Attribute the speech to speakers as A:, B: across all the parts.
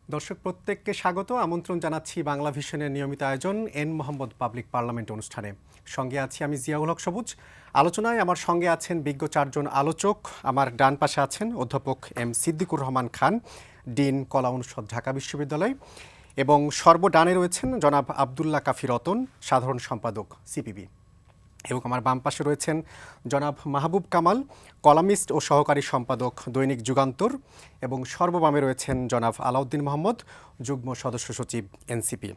A: দর্শক প্রত্যেককে স্বাগত আমন্ত্রণ জানাচ্ছি বাংলা ভিশনের নিয়মিত আয়োজন এন মোহাম্মদ পাবলিক পার্লামেন্ট অনুষ্ঠানে। সঙ্গে আছি আমি জিয়াউল হক সবুজ। আলোচনায় আমার সঙ্গে আছেন বিজ্ঞ চারজন আলোচক। আমার ডান পাশে আছেন অধ্যাপক এম সিদ্দিকুর রহমান খান, ডিন কলা অনুষদ ঢাকা বিশ্ববিদ্যালয়, এবং সর্বডানে রয়েছেন জনাব আবদুল্লাহ কাফি রতন, সাধারণ সম্পাদক সিপিবি। এবং আমার বাম পাশে রয়েছেন জনাব মাহবুব কামাল, কলামিস্ট ও সহকারী সম্পাদক দৈনিক যুগান্তর, এবং সর্ববামে রয়েছেন জনাব আলাউদ্দিন মোহাম্মদ, যুগ্ম সদস্য সচিব এনসিপি।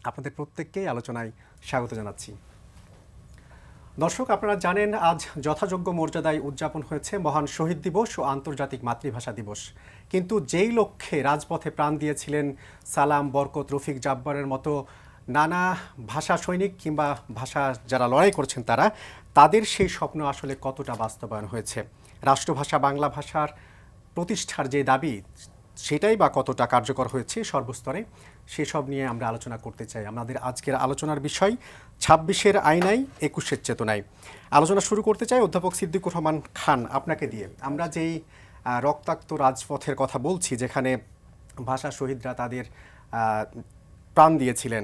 A: আপনাদের প্রত্যেককেই আলোচনায় স্বাগত জানাচ্ছি। দর্শক, আপনারা জানেন আজ যথাযোগ্য মর্যাদায় উদযাপন হয়েছে মহান শহীদ দিবস ও আন্তর্জাতিক মাতৃভাষা দিবস। কিন্তু যেই লক্ষ্যে রাজপথে প্রাণ দিয়েছিলেন সালাম, বরকত, রফিক, জাব্বারের মতো নানা ভাষা সৈনিক কিংবা ভাষা যারা লড়াই করছেন তাদের সেই স্বপ্ন আসলে কতটা বাস্তবায়ন হয়েছে, রাষ্ট্রভাষা বাংলা ভাষার প্রতিষ্ঠার যে দাবি সেটাই বা কতটা কার্যকর হয়েছে সর্বস্তরে, সেসব নিয়ে আমরা আলোচনা করতে চাই। আমাদের আজকের আলোচনার বিষয় ২৬-এর আইনায় ২১-এর চেতনায়। আলোচনা শুরু করতে চাই অধ্যাপক সিদ্দিকুর রহমান খান আপনাকে দিয়ে। আমরা যেই রক্তাক্ত রাজপথের কথা বলছি, যেখানে ভাষা শহীদরা তাদের প্রাণ দিয়েছিলেন,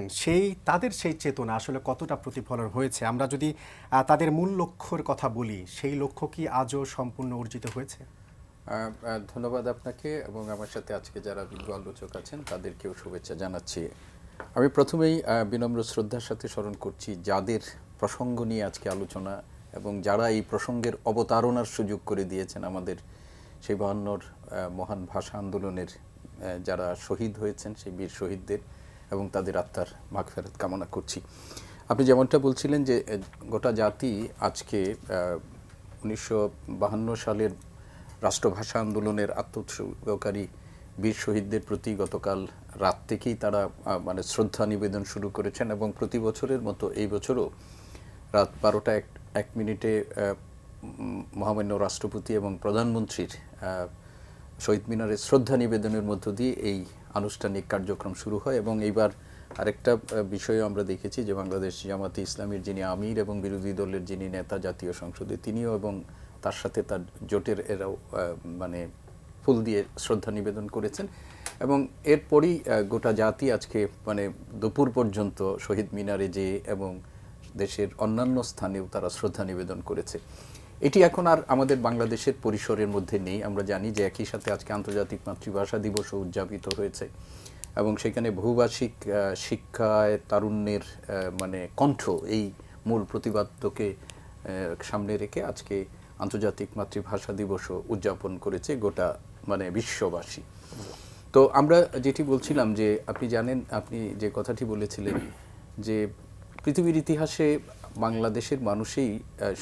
A: তাদের সেই চেতনা আসলে কতটা প্রতিফলন হয়েছে? আমরা যদি তাদের মূল লক্ষ্যের কথা বলি, সেই লক্ষ্য কি আজও সম্পূর্ণ অর্জিত হয়েছে?
B: ধন্যবাদ আপনাকে এবং আমার সাথে আজকে যারা বিজ্ঞ আলোচক আছেন তাদেরকেও শুভেচ্ছা জানাচ্ছি। আমি প্রথমেই বিনম্র শ্রদ্ধার সাথে স্মরণ করছি যাদের প্রসঙ্গ নিয়ে আজকে আলোচনা এবং যারা এই প্রসঙ্গের অবতারণার সুযোগ করে দিয়েছেন আমাদের সেই ৫২ মহান ভাষা আন্দোলনের যারা শহীদ হয়েছেন, সেই বীর শহীদদের এবং তাদের আত্মার মাগফিরাত কামনা করছি। আপনি যেমনটা বলছিলেন যে গোটা জাতি আজকে ১৯৫২ সালের রাষ্ট্রভাষা আন্দোলনের আত্মোৎসর্গকারী বীর শহীদদের প্রতি গতকাল রাত থেকেই তারা শ্রদ্ধা নিবেদন শুরু করেছেন এবং প্রতি বছরের মতো এই বছরও রাত ১২টা ১ মিনিটে মহামান্য রাষ্ট্রপতি এবং প্রধানমন্ত্রীর শহীদ মিনারে শ্রদ্ধা নিবেদনের মধ্য দিয়ে এই আনুষ্ঠানিক কার্যক্রম শুরু হয়। এবং এইবার আরেকটা বিষয়ে আমরা দেখেছি যে বাংলাদেশ জামাতে ইসলামীর যিনি আমির এবং বিরোধী দলের যিনি নেতা জাতীয় সংসদে, তিনিও এবং তার সাথে তার জোটের এরাও ফুল দিয়ে শ্রদ্ধা নিবেদন করেছেন। এবং এরপরই গোটা জাতি আজকে দুপুর পর্যন্ত শহীদ মিনারে যেয়ে এবং দেশের অন্যান্য স্থানেও তারা শ্রদ্ধা নিবেদন করেছে। এটি এখন আর আমাদের বাংলাদেশের পরিসরের মধ্যে নেই। আমরা জানি যে একই সাথে আজকে আন্তর্জাতিক মাতৃভাষা দিবসও উদযাপিত হয়েছে এবং সেখানে বহুভাষিক শিক্ষায় তারুণ্যের কণ্ঠ এই মূল প্রতিবাদকে সামনে রেখে আজকে আন্তর্জাতিক মাতৃভাষা দিবসও উদযাপন করেছে গোটা বিশ্ববাসী। তো আমরা যেটি বলছিলাম যে আপনি জানেন, আপনি যে কথাটি বলেছিলেন যে পৃথিবীর ইতিহাসে বাংলাদেশের মানুষই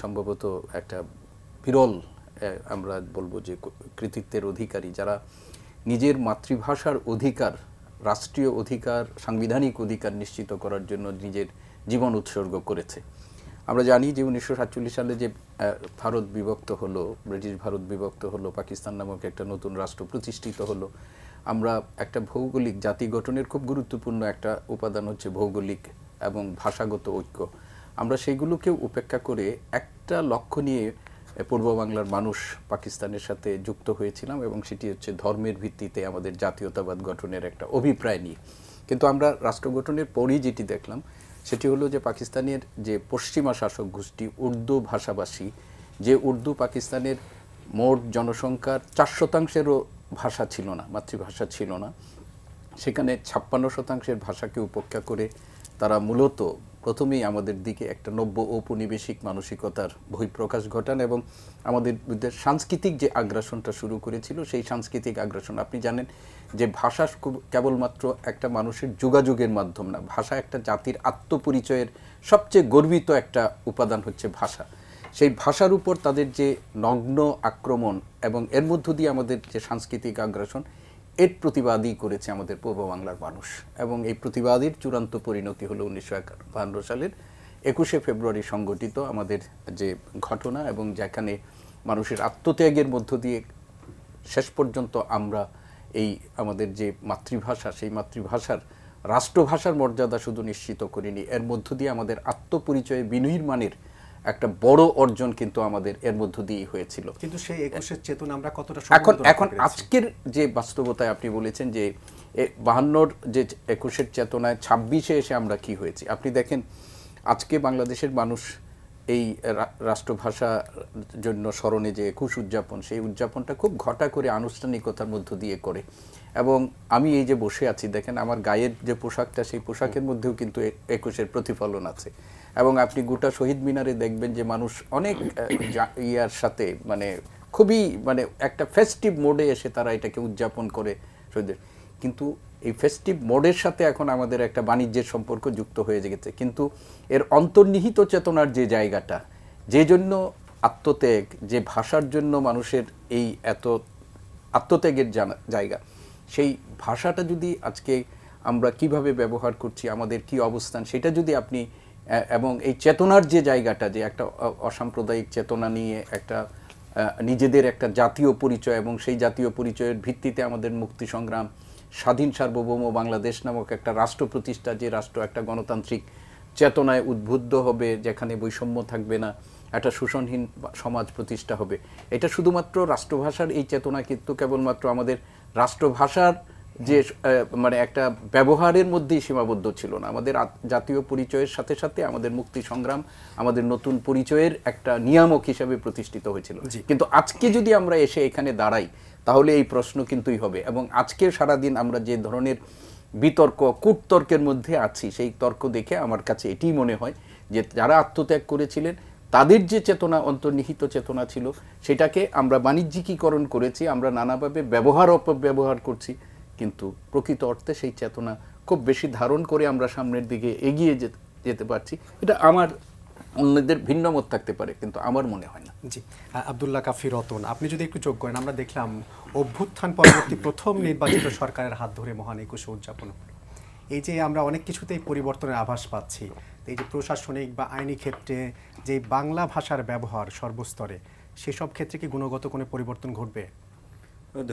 B: সম্ভবত একটা বিরল, আমরা বলবো যে কৃতিত্বের অধিকারী, যারা নিজের মাতৃভাষার অধিকার, রাষ্ট্রীয় অধিকার, সাংবিধানিক অধিকার নিশ্চিত করার জন্য নিজের জীবন উৎসর্গ করেছে। আমরা জানি যে ১৯৪৭ সালে যে ভারত বিভক্ত হলো, ব্রিটিশ ভারত বিভক্ত হলো, পাকিস্তান নামক একটা নতুন রাষ্ট্র প্রতিষ্ঠিত হলো, আমরা একটা ভৌগোলিক জাতি গঠনের খুব গুরুত্বপূর্ণ একটা উপাদান হচ্ছে ভৌগোলিক এবং ভাষাগত ঐক্য। আমরা সেইগুলোকেও উপেক্ষা করে একটা লক্ষ্য নিয়ে পূর্ব বাংলার মানুষ পাকিস্তানের সাথে যুক্ত হয়েছিলাম এবং সেটি হচ্ছে ধর্মের ভিত্তিতে আমাদের জাতীয়তাবাদ গঠনের একটা অভিপ্রায় নিয়ে। কিন্তু আমরা রাষ্ট্র গঠনের পরই যেটি দেখলাম সেটি হলো যে পাকিস্তানের যে পশ্চিমা শাসক গোষ্ঠী উর্দু ভাষাভাষী, যে উর্দু পাকিস্তানের মোট জনসংখ্যার ৪% ভাষা ছিল না, মাতৃভাষা ছিল না, সেখানে ৫৬% ভাষাকে উপেক্ষা করে তারা মূলত প্রথমেই আমাদের দিকে একটা নব্য ঔপনিবেশিক মানসিকতার বহিঃপ্রকাশ ঘটান এবং আমাদের বিরুদ্ধে সাংস্কৃতিক যে আগ্রাসনটা শুরু করেছিল, সেই সাংস্কৃতিক আগ্রাসন, আপনি জানেন যে ভাষা কেবলমাত্র একটা মানুষের যোগাযোগের মাধ্যম না, ভাষা একটা জাতির আত্মপরিচয়ের সবচেয়ে গর্বিত একটা উপাদান হচ্ছে ভাষা। সেই ভাষার উপর তাদের যে নগ্ন আক্রমণ এবং এর মধ্য দিয়ে আমাদের যে সাংস্কৃতিক আগ্রাসন, এর প্রতিবাদই করেছে আমাদের পূর্ব বাংলার মানুষ। এবং এই প্রতিবাদের চূড়ান্ত পরিণতি হলো ১৯৫২ সালের ২১শে ফেব্রুয়ারি সংগঠিত আমাদের যে ঘটনা, এবং যেখানে মানুষের আত্মত্যাগের মধ্য দিয়ে শেষ পর্যন্ত আমরা এই আমাদের যে মাতৃভাষা, সেই মাতৃভাষার রাষ্ট্রভাষার মর্যাদা শুধু নিশ্চিত করিনি, এর মধ্য দিয়ে আমাদের আত্মপরিচয়ে বিনির্মাণের একটা বড় অর্জন কিন্তু আমাদের এর মধ্য দিয়েই হয়েছিল।
A: কিন্তু সেই ২১-এর চেতনা আমরা কতটা
B: এখন আজকের যে বাস্তবতায় আপনি বলেছেন যে বাহান্নর যে 21-এর চেতনায় 26-এ এসে আমরা কি হয়েছি আপনি দেখেন। আজকে বাংলাদেশের মানুষ এই রাষ্ট্রভাষার জন্য স্মরণে যে 21 উদযাপন, সেই উদযাপনটা খুব ঘটা করে আনুষ্ঠানিকতার মধ্য দিয়ে করে। এবং আমি এই যে বসে আছি দেখেন আমার গায়ের যে পোশাকটা, সেই পোশাকের মধ্যেও কিন্তু 21-এর প্রতিফলন আছে। এবং আপনি গোটা শহীদ মিনারে দেখবেন যে মানুষ অনেক ইয়ার সাথে মানে খুবই মানে একটা ফেস্টিভ মোডে এসে তারা এটাকে উদযাপন করে শহীদের। কিন্তু এই ফেস্টিভ মোডের সাথে এখন আমাদের একটা বাণিজ্যের সম্পর্ক যুক্ত হয়ে গেছে। কিন্তু এর অন্তর্নিহিত চেতনার যে জায়গাটা, যে জন্য আত্মত্যাগ, যে ভাষার জন্য মানুষের এই এত আত্মত্যাগের জায়গা, সেই ভাষাটা যদি আজকে আমরা কিভাবে ব্যবহার করছি, আমাদের কি অবস্থান, সেটা যদি আপনি এবং এই চেতনার যে জায়গাটা, যে একটা অসাম্প্রদায়িক চেতনা নিয়ে একটা নিজেদের একটা জাতীয় পরিচয়, এবং সেই জাতীয় পরিচয়ের ভিত্তিতে আমাদের মুক্তি সংগ্রাম, স্বাধীন সার্বভৌম বাংলাদেশ নামক একটা রাষ্ট্র প্রতিষ্ঠা, যে রাষ্ট্র একটা গণতান্ত্রিক চেতনায় উদ্বুদ্ধ হবে, যেখানে বৈষম্য থাকবে না, একটা শোষণহীন সমাজ প্রতিষ্ঠা হবে। এটা শুধুমাত্র রাষ্ট্রভাষার এই চেতনা কিন্তু কেবলমাত্র আমাদের রাষ্ট্রভাষার যে মানে একটা ব্যবহারের মধ্যেই সীমাবদ্ধ ছিল না। আমাদের জাতীয় পরিচয়ের সাথে সাথে আমাদের মুক্তি সংগ্রাম আমাদের নতুন পরিচয়ের একটা নিয়ামক হিসেবে প্রতিষ্ঠিত হয়েছিল। কিন্তু আজকে যদি আমরা এসে এখানে দাঁড়াই, তাহলে এই প্রশ্ন কিন্তুই হবে। এবং আজকে সারাদিন আমরা যে ধরনের বিতর্ক কূটতর্কের মধ্যে আছি, সেই তর্ক দেখে আমার কাছে এটিই মনে হয় যে যারা আত্মত্যাগ করেছিলেন তাদের যে চেতনা, অন্তর্নিহিত চেতনা ছিল, সেটাকে আমরা বাণিজ্যিকীকরণ করেছি, আমরা নানাভাবে ব্যবহার অপব্যবহার করছি। কিন্তু প্রকৃত অর্থে সেই চেতনা খুব বেশি ধারণ করে আমরা সামনের দিকে এগিয়ে যেতে পারছি। এটা আমার, অন্যদের ভিন্ন মত থাকতে পারে, কিন্তু আমার মনে হয় না।
A: জি, আব্দুল্লাহ কাফি রতন, আপনি যদি একটু যোগ করেন, আমরা দেখলাম অভ্যুত্থান পরবর্তী প্রথম নির্বাচিত সরকারের হাত ধরে মহান 21 উদযাপন হলো। এই যে আমরা অনেক কিছুতেই পরিবর্তনের আভাস পাচ্ছি, এই যে প্রশাসনিক বা আইনি ক্ষেত্রে যে বাংলা ভাষার ব্যবহার সর্বস্তরে, সেসব ক্ষেত্রে কি গুণগত কোনো পরিবর্তন ঘটবে?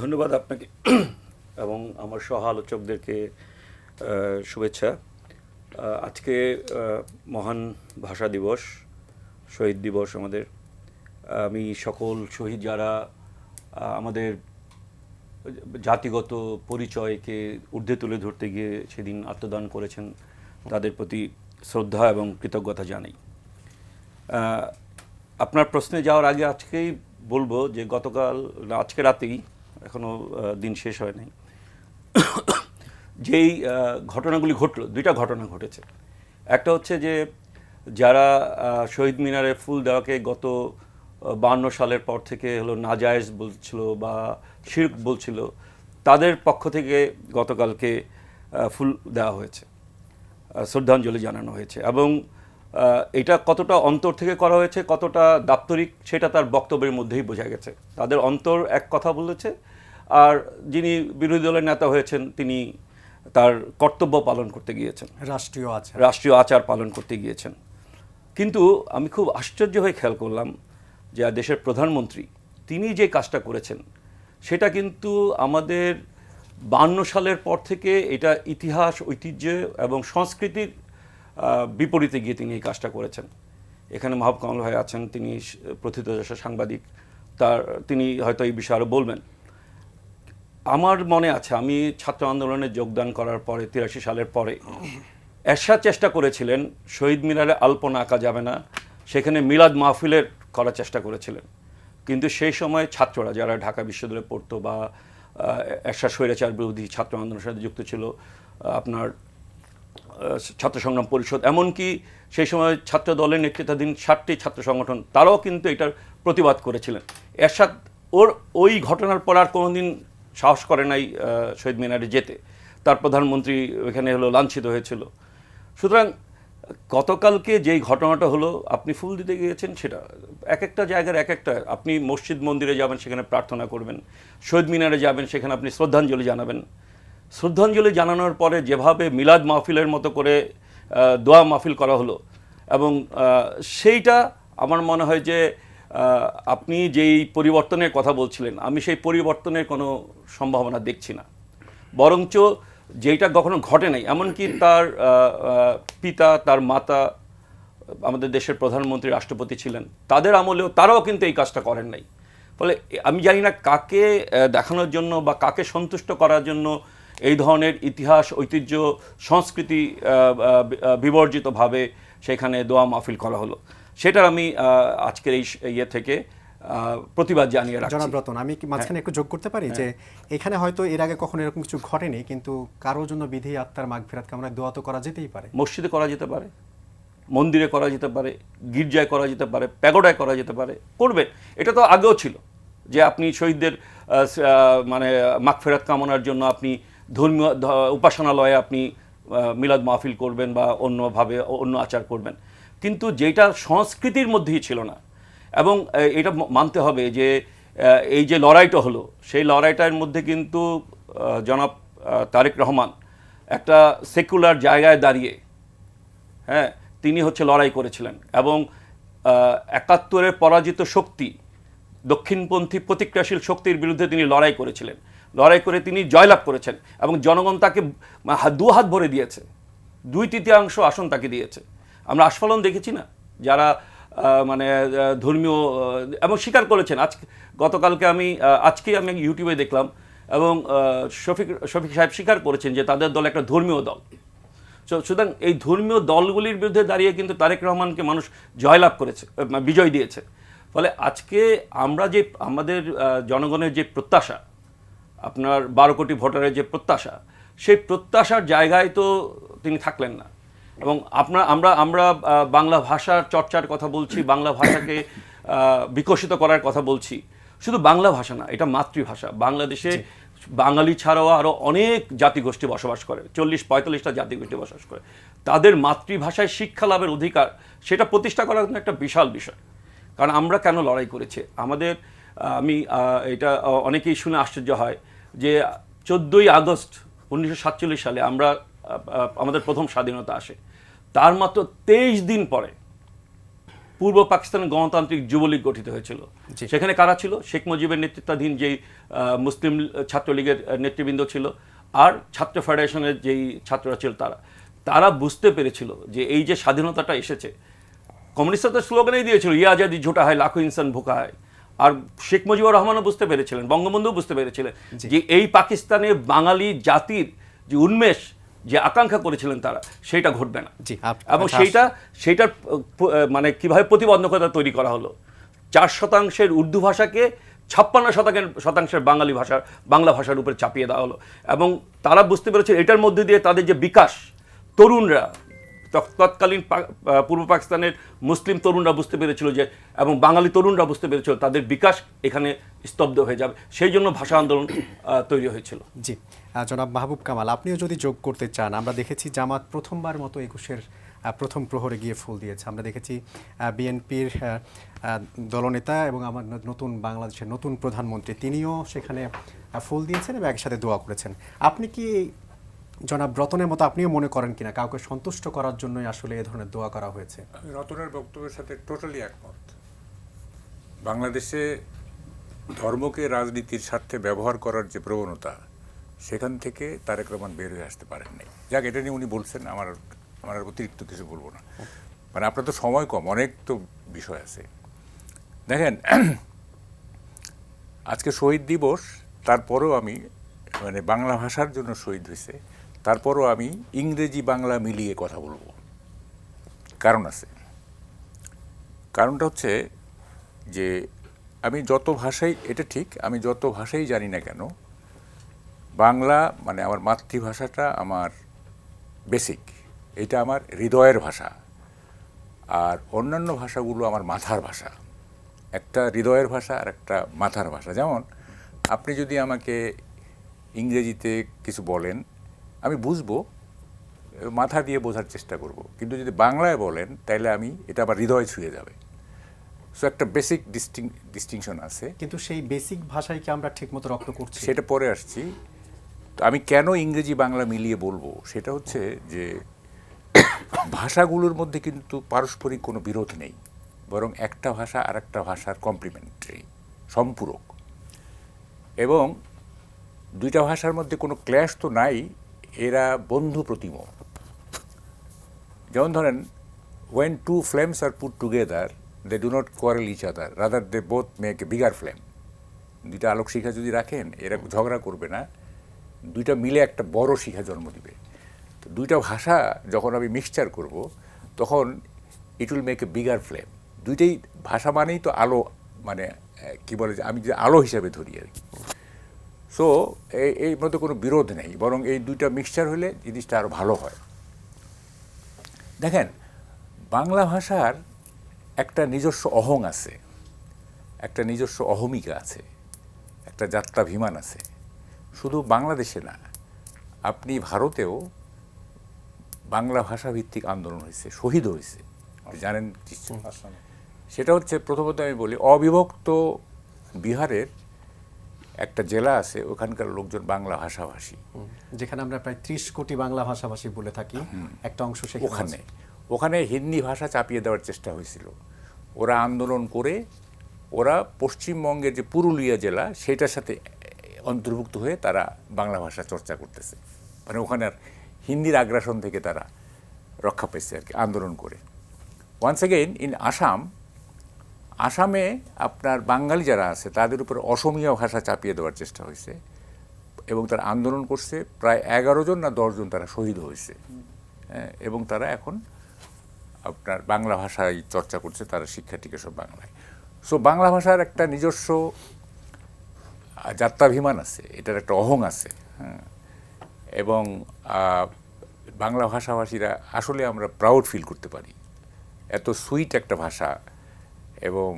C: ধন্যবাদ আপনাকে এবং আমার সহ আলোচকদেরকে শুভেচ্ছা। আজকে মহান ভাষা দিবস, শহীদ দিবস আমাদের। আমি সকল শহীদ যারা আমাদের জাতিগত পরিচয়কে ঊর্ধ্বে তুলে ধরতে গিয়ে সেদিন আত্মদান করেছেন, তাদের প্রতি শ্রদ্ধা এবং কৃতজ্ঞতা জানাই। আপনার প্রশ্নে যাওয়ার আগে আজকেই বলবো যে গতকাল, আজকে রাতেই, এখনও দিন শেষ হয় নাই, যেই ঘটনাগুলি ঘটলো, দুইটা ঘটনা ঘটেছে। একটা হচ্ছে যে যারা শহীদ মিনারে ফুল দেওয়াকে গত 52 সালের পর থেকে হলো নাজায়েজ বলছিল বা শিরক বলছিল, তাদের পক্ষ থেকে গতকালকে ফুল দেওয়া হয়েছে, শ্রদ্ধাঞ্জলি জানানো হয়েছে। এবং এটা কতটা অন্তর থেকে করা হয়েছে, কতটা দাপ্তরিক, সেটা তার বক্তব্যের মধ্যেই বোঝা গেছে। তাদের অন্তর এক কথা বলেছে, আর যিনি বিরোধী দলের নেতা হয়েছেন তিনি তার কর্তব্য পালন করতে গিয়েছেন, রাষ্ট্রীয় আচার পালন করতে গিয়েছেন। কিন্তু আমি খুব আশ্চর্য হয়ে খেয়াল করলাম যে দেশের প্রধানমন্ত্রী তিনি যে কাজটা করেছেন, সেটা কিন্তু আমাদের 52 সালের পর থেকে এটা ইতিহাস, ঐতিহ্য এবং সংস্কৃতির বিপরীতে গিয়ে তিনি এই কাজটা করেছেন। এখানে মাহবুব কামাল ভাই আছেন, তিনি প্রথিতযশা সাংবাদিক, তিনি হয়তো এই বিষয়ে আরও বলবেন। আমার মনে আছে আমি ছাত্র আন্দোলনে যোগদান করার পরে 83 সালের পরে এরশাদ চেষ্টা করেছিলেন শহীদ মিনারে আলপনা আঁকা যাবে না, সেখানে মিলাদ মাহফিলের করার চেষ্টা করেছিলেন। কিন্তু সেই সময় ছাত্ররা যারা ঢাকা বিশ্ববিদ্যালয়ে পড়তো বা এরশাদ স্বৈরাচার বিরোধী ছাত্র আন্দোলনের সাথে যুক্ত ছিল, আপনার ছাত্র সংগ্রাম পরিষদ, এমনকি সেই সময় ছাত্র দলের নেতৃত্বাধীন 7টি ছাত্র সংগঠন, তারাও কিন্তু এটার প্রতিবাদ করেছিলেন। এরশাদ ওই ঘটনার পর আর কোনোদিন সাহস করে নাই শহীদ মিনারে যেতে, তার প্রধানমন্ত্রী ওইখানে হলো লাঞ্ছিত হয়েছিল। সুতরাং গতকালকে যেই ঘটনাটা হলো, আপনি ফুল দিতে গিয়েছেন, সেটা এক একটা জায়গার এক একটা, আপনি মসজিদ মন্দিরে যাবেন, সেখানে প্রার্থনা করবেন, শহীদ মিনারে যাবেন, সেখানে আপনি শ্রদ্ধাঞ্জলি জানাবেন। শ্রদ্ধাঞ্জলি জানানোর পরে যেভাবে মিলাদ মাহফিলের মতো করে দোয়া মাহফিল করা হলো, এবং সেইটা আমার মনে হয় যে আপনি যেই পরিবর্তনের কথা বলছিলেন, আমি সেই পরিবর্তনের কোনো সম্ভাবনা দেখছি না। বরঞ্চ যেটা কখনো ঘটে নাই, এমনকি তার পিতা, তার মাতা আমাদের দেশের প্রধানমন্ত্রী, রাষ্ট্রপতি ছিলেন, তাদের আমলেও তারাও কিন্তু এই কাজটা করেন নাই। ফলে আমি জানি না কাকে দেখানোর জন্য বা কাকে সন্তুষ্ট করার জন্য এই ধরনের ইতিহাস, ঐতিহ্য, সংস্কৃতি বিবর্জিতভাবে সেখানে দোয়া মাহফিল করা হলো। সেটার আমি আজকের এই ইয়ে থেকে প্রতিবাদ জানিয়ে রাখছি।
A: জনাব রতন, আমি কি মাঝখানে একটু যোগ করতে পারি যে এখানে হয়তো এর আগে কখনো এরকম কিছু ঘটেনি, কিন্তু কারোর জন্য বিধি আত্মার মাগফিরাত কামনায় দোয়া তো করা যেতেই পারে।
C: মসজিদে করা যেতে পারে, মন্দিরে করা যেতে পারে, গির্জায় করা যেতে পারে, প্যাগোডায় করা যেতে পারে, করবেন। এটা তো আগেও ছিল যে আপনি শহীদদের মানে মাগফিরাত কামনার জন্য আপনি ধর্মীয় উপাসনালয়ে আপনি মিলাদ মাহফিল করবেন বা অন্যভাবে অন্য আচার করবেন, কিন্তু যেটা সংস্কৃতির মধ্যেই ছিল না। এবং এটা মানতে হবে যে এই যে লড়াইটা হলো, সেই লড়াইটার মধ্যে কিন্তু জনাব তারেক রহমান একটা সেকুলার জায়গায় দাঁড়িয়ে, হ্যাঁ, তিনি হচ্ছে লড়াই করেছিলেন। এবং ৭১-এর পরাজিত শক্তি, দক্ষিণপন্থী প্রতিক্রিয়াশীল শক্তির বিরুদ্ধে তিনি লড়াই করেছিলেন। লড়াই করে তিনি জয়লাভ করেছেন এবং জনগণ তাকে দু হাত ভরে দিয়েছে, 2/3 আসন তাকে দিয়েছে। আমরা আস্ফালন দেখেছি না, যারা মানে ধর্মীয় এবং স্বীকার করেছেন। গতকালকে আজকেই আমি ইউটিউবে দেখলাম এবং শফিক সাহেব স্বীকার করেছেন যে তাদের দল একটা ধর্মীয় দল। সুতরাং এই ধর্মীয় দলগুলির বিরুদ্ধে দাঁড়িয়ে কিন্তু তারেক রহমানকে মানুষ জয়লাভ করেছে, বিজয় দিয়েছে। ফলে আজকে আমরা যে আমাদের জনগণের যে প্রত্যাশা, আপনার 12 কোটি ভোটারের যে প্রত্যাশা, সেই প্রত্যাশার জায়গায় তো তিনি থাকলেন না। এবং আমরা বাংলা ভাষার চর্চার কথা বলছি, বাংলা ভাষাকে বিকশিত করার কথা বলছি। শুধু বাংলা ভাষা না, এটা মাতৃভাষা। বাংলাদেশে বাঙালি ছাড়াও আরও অনেক জাতিগোষ্ঠী বসবাস করে, 40-45টা জাতিগোষ্ঠী বসবাস করে। তাদের মাতৃভাষায় শিক্ষা লাভের অধিকার, সেটা প্রতিষ্ঠা করা কিন্তু একটা বিশাল বিষয়। কারণ আমরা কেন লড়াই করেছি আমাদের, এটা অনেকেই শুনে আশ্চর্য হয় যে 14ই আগস্ট 1947 সালে আমাদের প্রথম স্বাধীনতা আসে। তার মাত্র 23 দিন পরে পূর্ব পাকিস্তানের গণতান্ত্রিক যুবলীগ গঠিত হয়েছিল। সেখানে কারা ছিল? শেখ মুজিবের নেতৃত্বাধীন যেই মুসলিম ছাত্রলীগের নেতৃবৃন্দ ছিল, আর ছাত্র ফেডারেশনের যেই ছাত্ররা ছিল, তারা বুঝতে পেরেছিল যে এই যে স্বাধীনতাটা এসেছে, কমিউনিস্টরা তো স্লোগানেই দিয়েছিল ইয়ে আজাদি ঝোটা হয় লাখো ইনসান ভুকা হয়। আর শেখ মুজিবুর রহমানও বুঝতে পেরেছিলেন, বঙ্গবন্ধুও বুঝতে পেরেছিলেন যে এই পাকিস্তানে বাঙালি জাতির যে উন্মেষ, যে আকাঙ্ক্ষা করেছিলেন তারা, সেটা ঘটবে না। এবং সেইটার মানে কিভাবে প্রতিবন্ধকতা তৈরি করা হলো, 4% উর্দু ভাষাকে 56% বাংলা ভাষার উপরে চাপিয়ে দেওয়া হলো। এবং তারা বুঝতে পেরেছে এটার মধ্যে দিয়ে তাদের যে বিকাশ, তরুণরা, তৎকালীন পূর্ব পাকিস্তানের মুসলিম তরুণরা বুঝতে পেরেছিল যে, এবং বাঙালি তরুণরা বুঝতে পেরেছিল তাদের বিকাশ এখানে স্তব্ধ হয়ে যাবে। সেই জন্য ভাষা আন্দোলন তৈরি হয়েছিল।
A: জি, জনাব মাহবুব কামাল, আপনিও যদি যোগ করতে চান। আমরা দেখেছি জামাত প্রথমবার মতো 21-এর প্রথম প্রহরে গিয়ে ফুল দিয়েছে। আমরা দেখেছি বিএনপির দলনেতা এবং আমার নতুন বাংলাদেশের নতুন প্রধানমন্ত্রী, তিনিও সেখানে ফুল দিয়েছেন এবং একসাথে দোয়া করেছেন। আপনি কি জনাব রতনের মতো আপনিও মনে করেন কিনা কাউকে সন্তুষ্ট করার জন্যই আসলে এ ধরনের দোয়া করা হয়েছে?
D: আমি রতনের বক্তব্যের সাথে টোটালি একমত। বাংলাদেশে ধর্মকে রাজনীতির স্বার্থে ব্যবহার করার যে প্রবণতা, সেখান থেকে তারেক রহমান বের হয়ে আসতে পারেননি। যাক, এটা নিয়ে উনি বলছেন, আমার আর অতিরিক্ত কিছু বলবো না। মানে আপনার তো সময় কম, অনেক তো বিষয় আছে। দেখেন, আজকে শহীদ দিবস, তারপরেও আমি মানে বাংলা ভাষার জন্য শহীদ হয়েছে, তারপরও আমি ইংরেজি বাংলা মিলিয়ে কথা বলবো। কারণ আছে। কারণটা হচ্ছে যে আমি যত ভাষাই, এটা ঠিক, আমি যত ভাষাই জানি না কেন, বাংলা মানে আমার মাতৃভাষাটা আমার বেসিক, এটা আমার হৃদয়ের ভাষা। আর অন্যান্য ভাষাগুলো আমার মাথার ভাষা। একটা হৃদয়ের ভাষা আর একটা মাথার ভাষা। যেমন আপনি যদি আমাকে ইংরেজিতে কিছু বলেন, আমি বুঝবো, মাথা দিয়ে বোঝার চেষ্টা করব। কিন্তু যদি বাংলায় বলেন, তাহলে এটা আবার হৃদয় ছুঁয়ে যাবে। সো একটা বেসিক ডিস্টিংশন আছে।
A: কিন্তু সেই বেসিক ভাষায় কি আমরা ঠিকমতো রপ্ত করছি?
D: সেটা পরে আসছি। তো আমি কেন ইংরেজি বাংলা মিলিয়ে বলবো, সেটা হচ্ছে যে ভাষাগুলোর মধ্যে কিন্তু পারস্পরিক কোনো বিরোধ নেই, বরং একটা ভাষা আর একটা ভাষার কমপ্লিমেন্টারি, সম্পূরক। এবং দুইটা ভাষার মধ্যে কোনো ক্ল্যাশ তো নাই, এরা বন্ধু প্রতিম। যেমন ধরেন, when two flames are put together, they do not quarrel each other, rather they both make a bigger flame. দুইটা আলোকশিখা যদি রাখেন, এরা ঝগড়া করবে না, দুইটা মিলে একটা বড় শিখা জন্ম দিবে। তো দুইটা ভাষা যখন আমি মিক্সচার করব তখন it will make a bigger flame. দুইটাই ভাষা মানেই তো আলো, মানে কি বলে যে আমি যে আলো হিসাবে ধরি আর কি। সো এই মধ্যে কোনো বিরোধ নেই, বরং এই দুইটা মিক্সচার হলে জিনিসটা আরও ভালো হয়। দেখেন, বাংলা ভাষার একটা নিজস্ব অহং আছে, একটা নিজস্ব অহমিকা আছে, একটা যাত্রাভিমান আছে। শুধু বাংলাদেশে না, আপনি ভারতেও বাংলা ভাষা ভিত্তিক আন্দোলন হয়েছে, শহীদ হয়েছে, জানেন কিছু? সেটা হচ্ছে, প্রথমত আমি বলি, অবিভক্ত বিহারের একটা জেলা আছে, ওখানকার লোকজন বাংলা ভাষাভাষী,
A: যেখানে আমরা প্রায় 30 কোটি বাংলা ভাষাভাষী বলে থাকি, একটা অংশ সেখানে
D: ওখানে হিন্দি ভাষা চাপিয়ে দেওয়ার চেষ্টা হয়েছিল। ওরা আন্দোলন করে ওরা পশ্চিমবঙ্গের যে পুরুলিয়া জেলা সেটার সাথে অন্তর্ভুক্ত হয়ে তারা বাংলা ভাষা চর্চা করতেছে, মানে ওখানে আর হিন্দির আগ্রাসন থেকে তারা রক্ষা পেয়েছে আর কি আন্দোলন করে। ওয়ান্স এগেইন ইন আসামে আপনার বাঙালি যারা আছে তাদের উপর অসমীয়া ভাষা চাপিয়ে দেওয়ার চেষ্টা হয়েছে এবং তারা আন্দোলন করছে। প্রায় 11 জন না 10 জন তারা শহীদ হয়েছে, এবং তারা এখন আপনার বাংলা ভাষায় চর্চা করছে, তারা শিক্ষার্থীকে সব বাংলায়। সো বাংলা ভাষার একটা নিজস্ব যাত্রাভিমান আছে, এটার একটা অহং আছে, হ্যাঁ। এবং বাংলা ভাষাভাষীরা আসলে আমরা প্রাউড ফিল করতে পারি, এত সুইট একটা ভাষা। এবং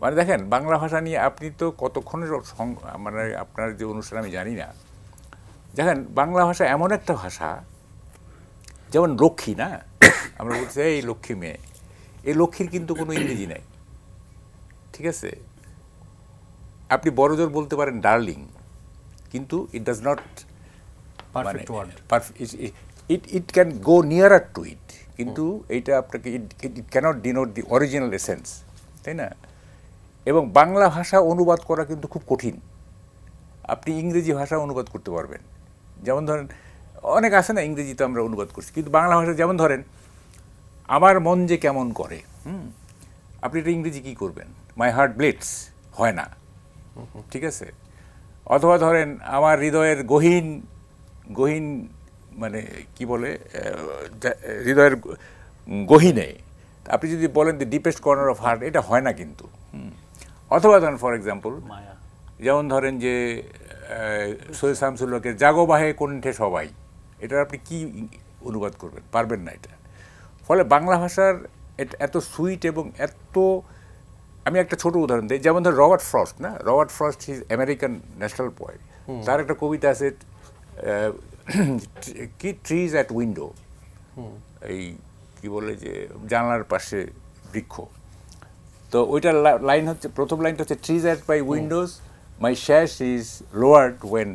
D: মানে দেখেন, বাংলা ভাষা নিয়ে আপনি তো কতক্ষণের মানে আপনার যে অনুষ্ঠান আমি জানি না, দেখেন বাংলা ভাষা এমন একটা ভাষা, যেমন লক্ষ্মী না, আমরা বলছি এই লক্ষ্মী মেয়ে, এই লক্ষ্মীর কিন্তু কোনো ইংরেজি নাই, ঠিক আছে? আপনি বড়জোর বলতে পারেন ডার্লিং, কিন্তু it does not,
A: perfect word,
D: it can go nearer to it, কিন্তু এইটা আপনাকে it cannot denote the original essence, তাই না? এবং বাংলা ভাষা অনুবাদ করা কিন্তু খুব কঠিন। আপনি ইংরেজি ভাষা অনুবাদ করতে পারবেন, যেমন ধরেন অনেক আছে না, ইংরেজিতে আমরা অনুবাদ করছি, কিন্তু বাংলা ভাষা যেমন ধরেন আমার মন যে কেমন করে, আপনি এটা ইংরেজি কী করবেন? মাই হার্ট ব্লিডস, হয় না, ঠিক আছে? অথবা ধরেন আমার হৃদয়ের গহীন গহীন, মানে কি বলে, হৃদয়ের গহীনে, আপনি যদি বলেন দি ডিপেস্ট কর্নার অফ হার্ট, এটা হয় না কিন্তু। অথবা ধরেন ফর এক্সাম্পল, যেমন ধরেন যে সৈয়দ শামসুল হকের জাগো বাহে কণ্ঠে সবাই, এটা আপনি কি অনুবাদ করবেন? পারবেন না এটা। ফলে বাংলা ভাষার এত সুইট এবং এত, আমি একটা ছোট উদাহরণ দিই, যেমন ধর রবার্ট ফ্রস্ট, না, Robert frost is American national poet, তার একটা কবিতা আছে কি, ট্রিজ অ্যাট উইন্ডো, এই কি বলে যে জানলার পাশে বৃক্ষ। তো ওইটার লাইন হচ্ছে, প্রথম লাইনটা হচ্ছে trees at my windows my sash is lowered when,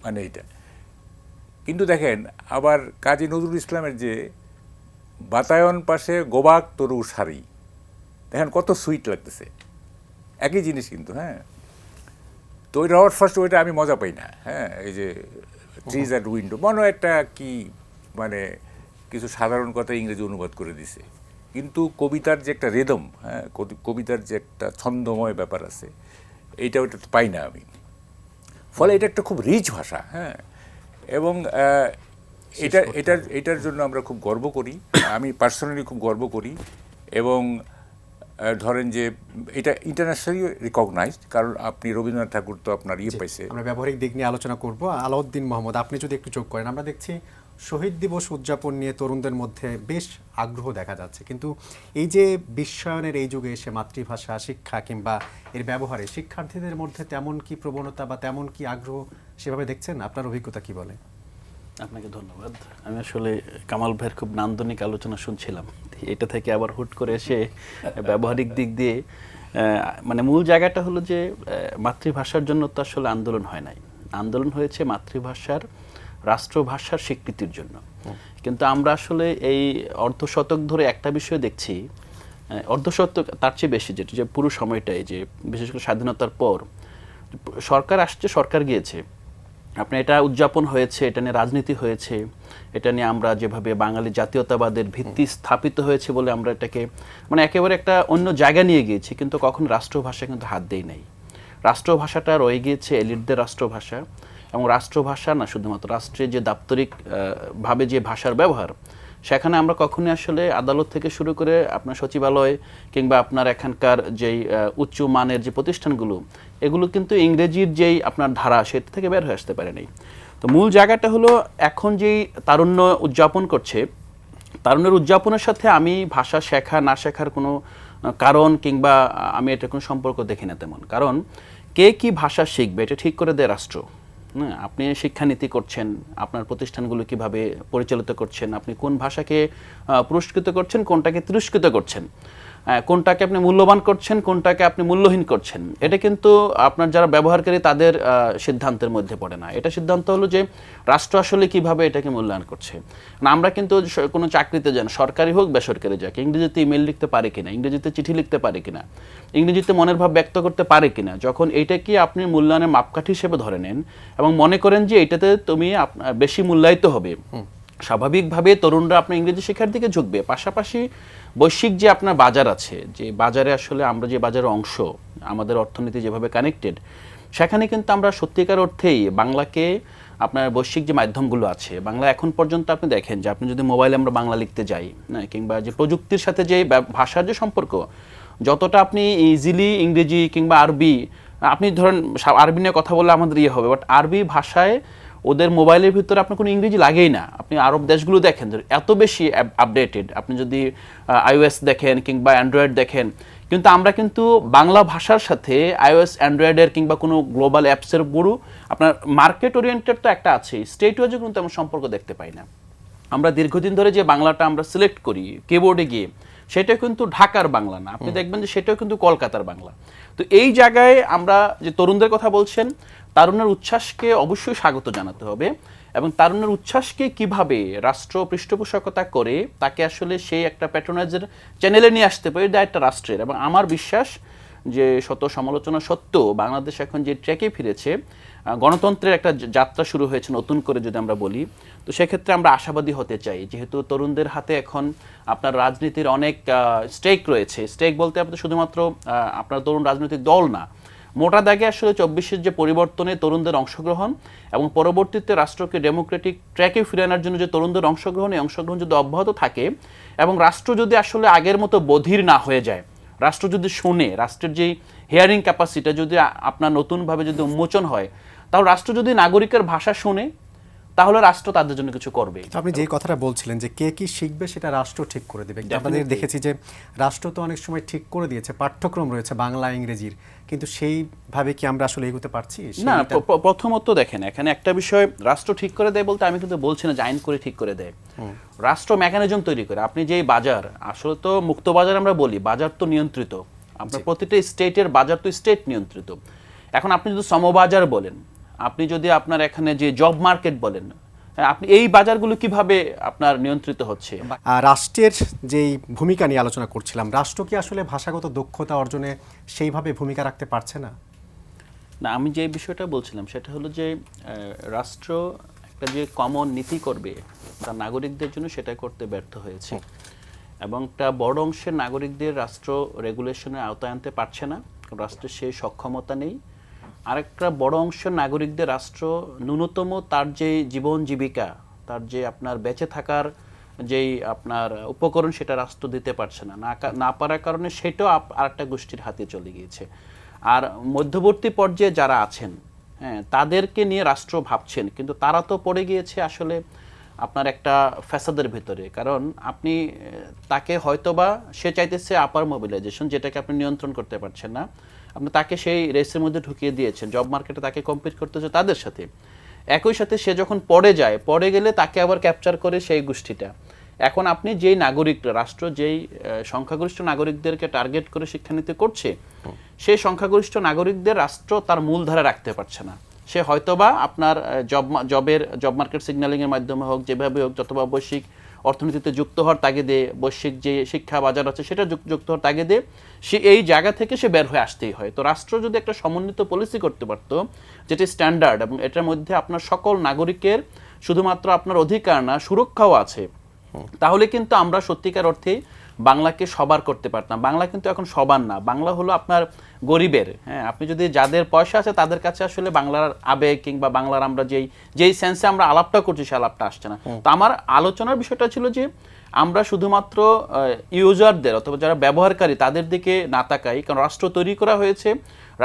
D: মানে এইটা। কিন্তু দেখেন আবার কাজী নজরুল ইসলামের যে বাতায়ন পাশে গোবাক তরু শাড়ি, দেখেন কত সুইট লাগতেছে, একই জিনিস কিন্তু, হ্যাঁ। তো ওই রবার্ট ফার্স্ট, ওইটা আমি মজা পাই না, হ্যাঁ। এই যে ট্রিজ অ্যাট উইন্ডো, মনে একটা কি, মানে কিছু সাধারণ কথা ইংরেজি অনুবাদ করে দিছে, কিন্তু কবিতার যে একটা রিদম, হ্যাঁ, কবিতার যে একটা ছন্দময় ব্যাপার আছে, এইটা ওইটা পাই না আমি। ফলে এটা একটা খুব রিচ ভাষা, হ্যাঁ। এবং এটার জন্য আমরা খুব গর্ব করি, আমি পার্সোনালি খুব গর্ব করি। এবং ধরেন যে এটা ইন্টারন্যাশনালি রিকগনাইজড, কারণ আপনি রবীন্দ্রনাথ ঠাকুর তো আপনার পাইছে।
A: আমরা ব্যবহারিক দিক নিয়ে আলোচনা করব। আলাউদ্দিন মোহাম্মদ, আপনি যদি একটু যোগ করেন, আমরা দেখছি শহীদ দিবস উদযাপন নিয়ে তরুণদের মধ্যে বেশ আগ্রহ দেখা যাচ্ছে, কিন্তু এই যে বিশ্বায়নের এই যুগে এসে মাতৃভাষা শিক্ষা কিংবা এর ব্যবহারে শিক্ষার্থীদের মধ্যে তেমন কি প্রবণতা বা তেমন কি আগ্রহ সেভাবে দেখছেন? আপনার অভিজ্ঞতা কি বলে?
E: আপনাকে ধন্যবাদ। আমি আসলে কামাল ভাইয়ের খুব নান্দনিক আলোচনা শুনছিলাম, এটা থেকে আবার হুট করে এসে ব্যবহারিক দিক দিয়ে, মানে মূল জায়গাটা হলো যে মাতৃভাষার জন্য তো আসলে আন্দোলন হয় নাই, আন্দোলন হয়েছে মাতৃভাষার রাষ্ট্রভাষার স্বীকৃতির জন্য। কিন্তু আমরা আসলে এই অর্ধশতক ধরে একটা বিষয় দেখছি, অর্ধশতক তার চেয়ে বেশি, যেটা যে পুরো সময়টাই, যে বিশেষ করে স্বাধীনতার পর সরকার আসছে, সরকার গিয়েছে, আপনার এটা উদযাপন হয়েছে, এটা নিয়ে রাজনীতি হয়েছে, এটা নিয়ে আমরা যেভাবে বাঙালি জাতীয়তাবাদের ভিত্তি স্থাপিত হয়েছে বলে আমরা এটাকে মানে একেবারে একটা অন্য জায়গা নিয়ে গিয়েছি, কিন্তু কখন রাষ্ট্রভাষা কিন্তু হাত দেই নাই। রাষ্ট্রভাষাটা রয়ে গিয়েছে এলিটদের রাষ্ট্রভাষা, এবং রাষ্ট্রভাষা না, শুধুমাত্র রাষ্ট্রের যে দাপ্তরিক ভাবে যে ভাষার ব্যবহার, সেখানে আমরা কখনোই আসলে আদালত থেকে শুরু করে আপনার সচিবালয় কিংবা আপনার এখানকার যেই উচ্চ মানের যে প্রতিষ্ঠানগুলো, এগুলো কিন্তু ইংরেজির যেই আপনার ধারা সেটা থেকে বের হয়ে আসতে পারে নাই। তো মূল জায়গাটা হলো এখন যেই তারুণ্য উদযাপন করছে, তারুণ্যের উদযাপনের সাথে আমি ভাষা শেখা না শেখার কোনো কারণ কিংবা আমি এটা কোনো সম্পর্ক দেখি না তেমন। কারণ কে কি ভাষা শিখবে এটা ঠিক করে দেয় রাষ্ট্র। হ্যাঁ, আপনি শিক্ষানীতি করছেন, আপনার প্রতিষ্ঠানগুলো কিভাবে পরিচালিত করছেন, আপনি কোন ভাষাকে পুরস্কৃত করছেন, কোনটাকে তিরস্কৃত করছেন, কোনটাকে আপনি মূল্যবান করছেন, কোনটাকে আপনি মূল্যহীন করছেন, এটা কিন্তু আপনার যারা ব্যবহারকারী তাদের সিদ্ধান্তের মধ্যে পড়ে না। এটা সিদ্ধান্ত হলো যে রাষ্ট্র আসলে কিভাবে এটাকে মূল্যায়ন করছে। না, আমরা কিন্তু কোনো চাকরিতে যান, সরকারি হোক বেসরকারি যাক, ইংরেজিতে ইমেল লিখতে পারে কিনা, ইংরেজিতে চিঠি লিখতে পারে কিনা, ইংরেজিতে মনের ভাব ব্যক্ত করতে পারে কিনা, যখন এইটাকে আপনি মূল্যায়নের মাপকাঠি হিসেবে ধরে নেন এবং মনে করেন যে এটাতে তুমি বেশি মূল্যায়িত হবে, স্বাভাবিকভাবে তরুণরা আপনার ইংরেজি শেখার দিকে ঝুঁকবে। পাশাপাশি বৈশ্বিক যে আপনার বাজার আছে, যে বাজারে আসলে আমরা যে বাজারের অংশ, আমাদের অর্থনীতি যেভাবে কানেক্টেড, সেখানে কিন্তু আমরা সত্যিকার অর্থেই বাংলাকে আপনার বৈশ্বিক যে মাধ্যমগুলো আছে, বাংলা এখন পর্যন্ত আপনি দেখেন যে আপনি যদি মোবাইলে আমরা বাংলা লিখতে যাই না, কিংবা যে প্রযুক্তির সাথে যে ভাষার যে সম্পর্ক, যতটা আপনি ইজিলি ইংরেজি কিংবা আরবি, আপনি ধরেন আরবি নিয়ে কথা বললে আমাদের ইয়ে হবে, বাট আরবি ভাষায় ওদের মোবাইলের ভিতরে আপনার কোনো ইংরেজি লাগেই না। আপনি আরব দেশগুলো দেখেন এত বেশি আপডেটেড, আপনি যদি iOS দেখেন কিংবা অ্যান্ড্রয়েড দেখেন, কিন্তু আমরা কিন্তু বাংলা ভাষার সাথে iOS অ্যান্ড্রয়েডের কিংবা কোনো গ্লোবাল অ্যাপসের বড় আপনার মার্কেট ওরিয়েন্টেড তো একটা আছেই, স্টেট ওয়াইজে কিন্তু তেমন সম্পর্ক দেখতে পাই না। আমরা দীর্ঘদিন ধরে যে বাংলাটা আমরা সিলেক্ট করি কিবোর্ডে গিয়ে, সেটা কিন্তু ঢাকার বাংলা না, আপনি দেখবেন যে সেটাও কিন্তু কলকাতার বাংলা। তো এই জায়গায় আমরা যে তরুণদের কথা বলছেন, তারুণ্যের উচ্ছ্বাসকে অবশ্যই স্বাগত জানাতে হবে এবং তারুণ্যের উচ্ছ্বাসকে কিভাবে রাষ্ট্র পৃষ্ঠপোষকতা করে তাকে আসলে সেই একটা প্যাট্রোনাইজের চ্যানেলে নিয়ে আসতে পারে, এটা একটা রাষ্ট্রের। এবং আমার বিশ্বাস যে শত সমালোচনা সত্ত্বেও বাংলাদেশ এখন যে ট্র্যাকে ফিরেছে, গণতন্ত্রের একটা যাত্রা শুরু হয়েছে নতুন করে যদি আমরা বলি, তো সেক্ষেত্রে আমরা আশাবাদী হতে চাই। যেহেতু তরুণদের হাতে এখন আপনার রাজনীতির অনেক স্টেক রয়েছে, স্টেক বলতে আপনার শুধুমাত্র আপনার তরুণ রাজনৈতিক দল না, মোটা দাগে আসলে 24-এর যে পরিবর্তনে তরুণদের অংশগ্রহণ এবং পরবর্তীতে রাষ্ট্রকে ডেমোক্রেটিক ট্র্যাকে ফিরে আনার জন্য যে তরুণদের অংশগ্রহণ, এই অংশগ্রহণ যদি অব্যাহত থাকে এবং রাষ্ট্র যদি আসলে আগের মতো বধির না হয়ে যায়, রাষ্ট্র যদি শুনে, রাষ্ট্রের যে হিয়ারিং ক্যাপাসিটি যদি আপনার নতুনভাবে যদি উন্মোচন হয়, তাহলে রাষ্ট্র যদি নাগরিকের ভাষা শুনে, তাহলে রাষ্ট্র তাদের জন্য কিছু করবে।
A: আপনি যে কথাটা বলছিলেন যে কে কি শিখবে সেটা রাষ্ট্র ঠিক করে দেবে, আমাদের দেখেছি যে রাষ্ট্র তো অনেক সময় ঠিক করে দিয়েছে, পাঠ্যক্রম রয়েছে বাংলা ইংরেজির, কিন্তু সেইভাবে কি আমরা আসলে এগোতে পারছি
E: না? প্রথমত দেখেন, এখানে একটা বিষয়, রাষ্ট্র ঠিক করে দেয় বলতে আমি কিন্তু বলছি না যে আইন করে ঠিক করে দেয়, রাষ্ট্র মেকানিজম তৈরি করে। আপনি যে বাজার, আসলে তো মুক্ত বাজার আমরা বলি, বাজার তো নিয়ন্ত্রিত, আপনার প্রতিটা স্টেটের বাজার তো স্টেট নিয়ন্ত্রিত। এখন আপনি যদি সমবাজার বলেন, আপনি যদি আপনার এখানে যে জব মার্কেট বলেন, আপনি এই বাজারগুলো কিভাবে আপনার নিয়ন্ত্রিত হচ্ছে?
A: রাষ্ট্রের যেই ভূমিকা নিয়ে আলোচনা করছিলাম, রাষ্ট্র কি আসলে ভাষাগত দক্ষতা অর্জনে সেইভাবে ভূমিকা রাখতে পারছে না?
E: না, আমি যে বিষয়টা বলছিলাম সেটা হলো যে রাষ্ট্র একটা যে কমন নীতি করবে তার নাগরিকদের জন্য, সেটা করতে ব্যর্থ হয়েছে এবং একটা বড় অংশের নাগরিকদের রাষ্ট্র রেগুলেশনের আওতায় আনতে পারছে না, রাষ্ট্রের সেই সক্ষমতা নেই। আরেকটা বড় অংশের নাগরিকদের রাষ্ট্র ন্যূনতম তার যে জীবন জীবিকা, তার যে আপনার বেঁচে থাকার যেই আপনার উপকরণ, সেটা রাষ্ট্র দিতে পারছে না, না পারার কারণে সেটাও আরেকটা গোষ্ঠীর হাতে চলে গিয়েছে। আর মধ্যবর্তী পর্যায়ে যারা আছেন, হ্যাঁ, তাদেরকে নিয়ে রাষ্ট্র ভাবছেন, কিন্তু তারা তো পড়ে গিয়েছে আসলে আপনার একটা ফ্যাসাদের ভিতরে। কারণ আপনি তাকে হয়তোবা সে চাইতেছে আপার মোবিলাইজেশন, যেটাকে আপনি নিয়ন্ত্রণ করতে পারছেন না, আপনি তাকে সেই রেসের মধ্যে ঢুকিয়ে দিয়েছেন, জব মার্কেটে তাকে কম্পিট করতে হচ্ছে তাদের সাথে। একই সাথে সে যখন পড়ে গেলে তাকে আবার ক্যাপচার করে সেই গোষ্ঠীটা। এখন আপনি যেই নাগরিক, রাষ্ট্র যেই সংখ্যাগরিষ্ঠ নাগরিকদেরকে টার্গেট করে শিক্ষানীতি করছে, সেই সংখ্যাগরিষ্ঠ নাগরিকদের রাষ্ট্র তার মূলধারা রাখতে পারছে না। সে হয়তোবা আপনার জব মার্কেট সিগন্যালিংয়ের মাধ্যমে হোক, যেভাবে হোক, যতবা বৈশ্বিক অর্থনীতিতে যুক্ত হওয়ার তাগিদে, বৈশ্বিক যে শিক্ষা বাজার আছে সেটা যুক্ত হওয়ার তাগিদে সে এই জায়গা থেকে সে বের হয়ে আসতেই হয়। তো রাষ্ট্র যদি একটা সমন্বিত পলিসি করতে পারতো, যেটি স্ট্যান্ডার্ড এবং এটার মধ্যে আপনার সকল নাগরিকের শুধুমাত্র আপনার অধিকার না, সুরক্ষাও আছে, তাহলে কিন্তু আমরা সত্যিকার অর্থে বাংলাকে সবার করতে পারতাম। বাংলা কিন্তু এখন সবার না, বাংলা হলো আপনার গরিবের। হ্যাঁ, আপনি যদি যাদের পয়সা আছে তাদের কাছে আসলে বাংলার আবেগ কিংবা বাংলার আমরা যেই সেন্সে আমরা আলাপটা করছি সে আলাপটা আসছে না। তো আমার আলোচনার বিষয়টা ছিল যে আমরা শুধুমাত্র ইউজারদের অথবা যারা ব্যবহারকারী তাদের দিকে না তাকাই, কারণ রাষ্ট্র তৈরি করা হয়েছে,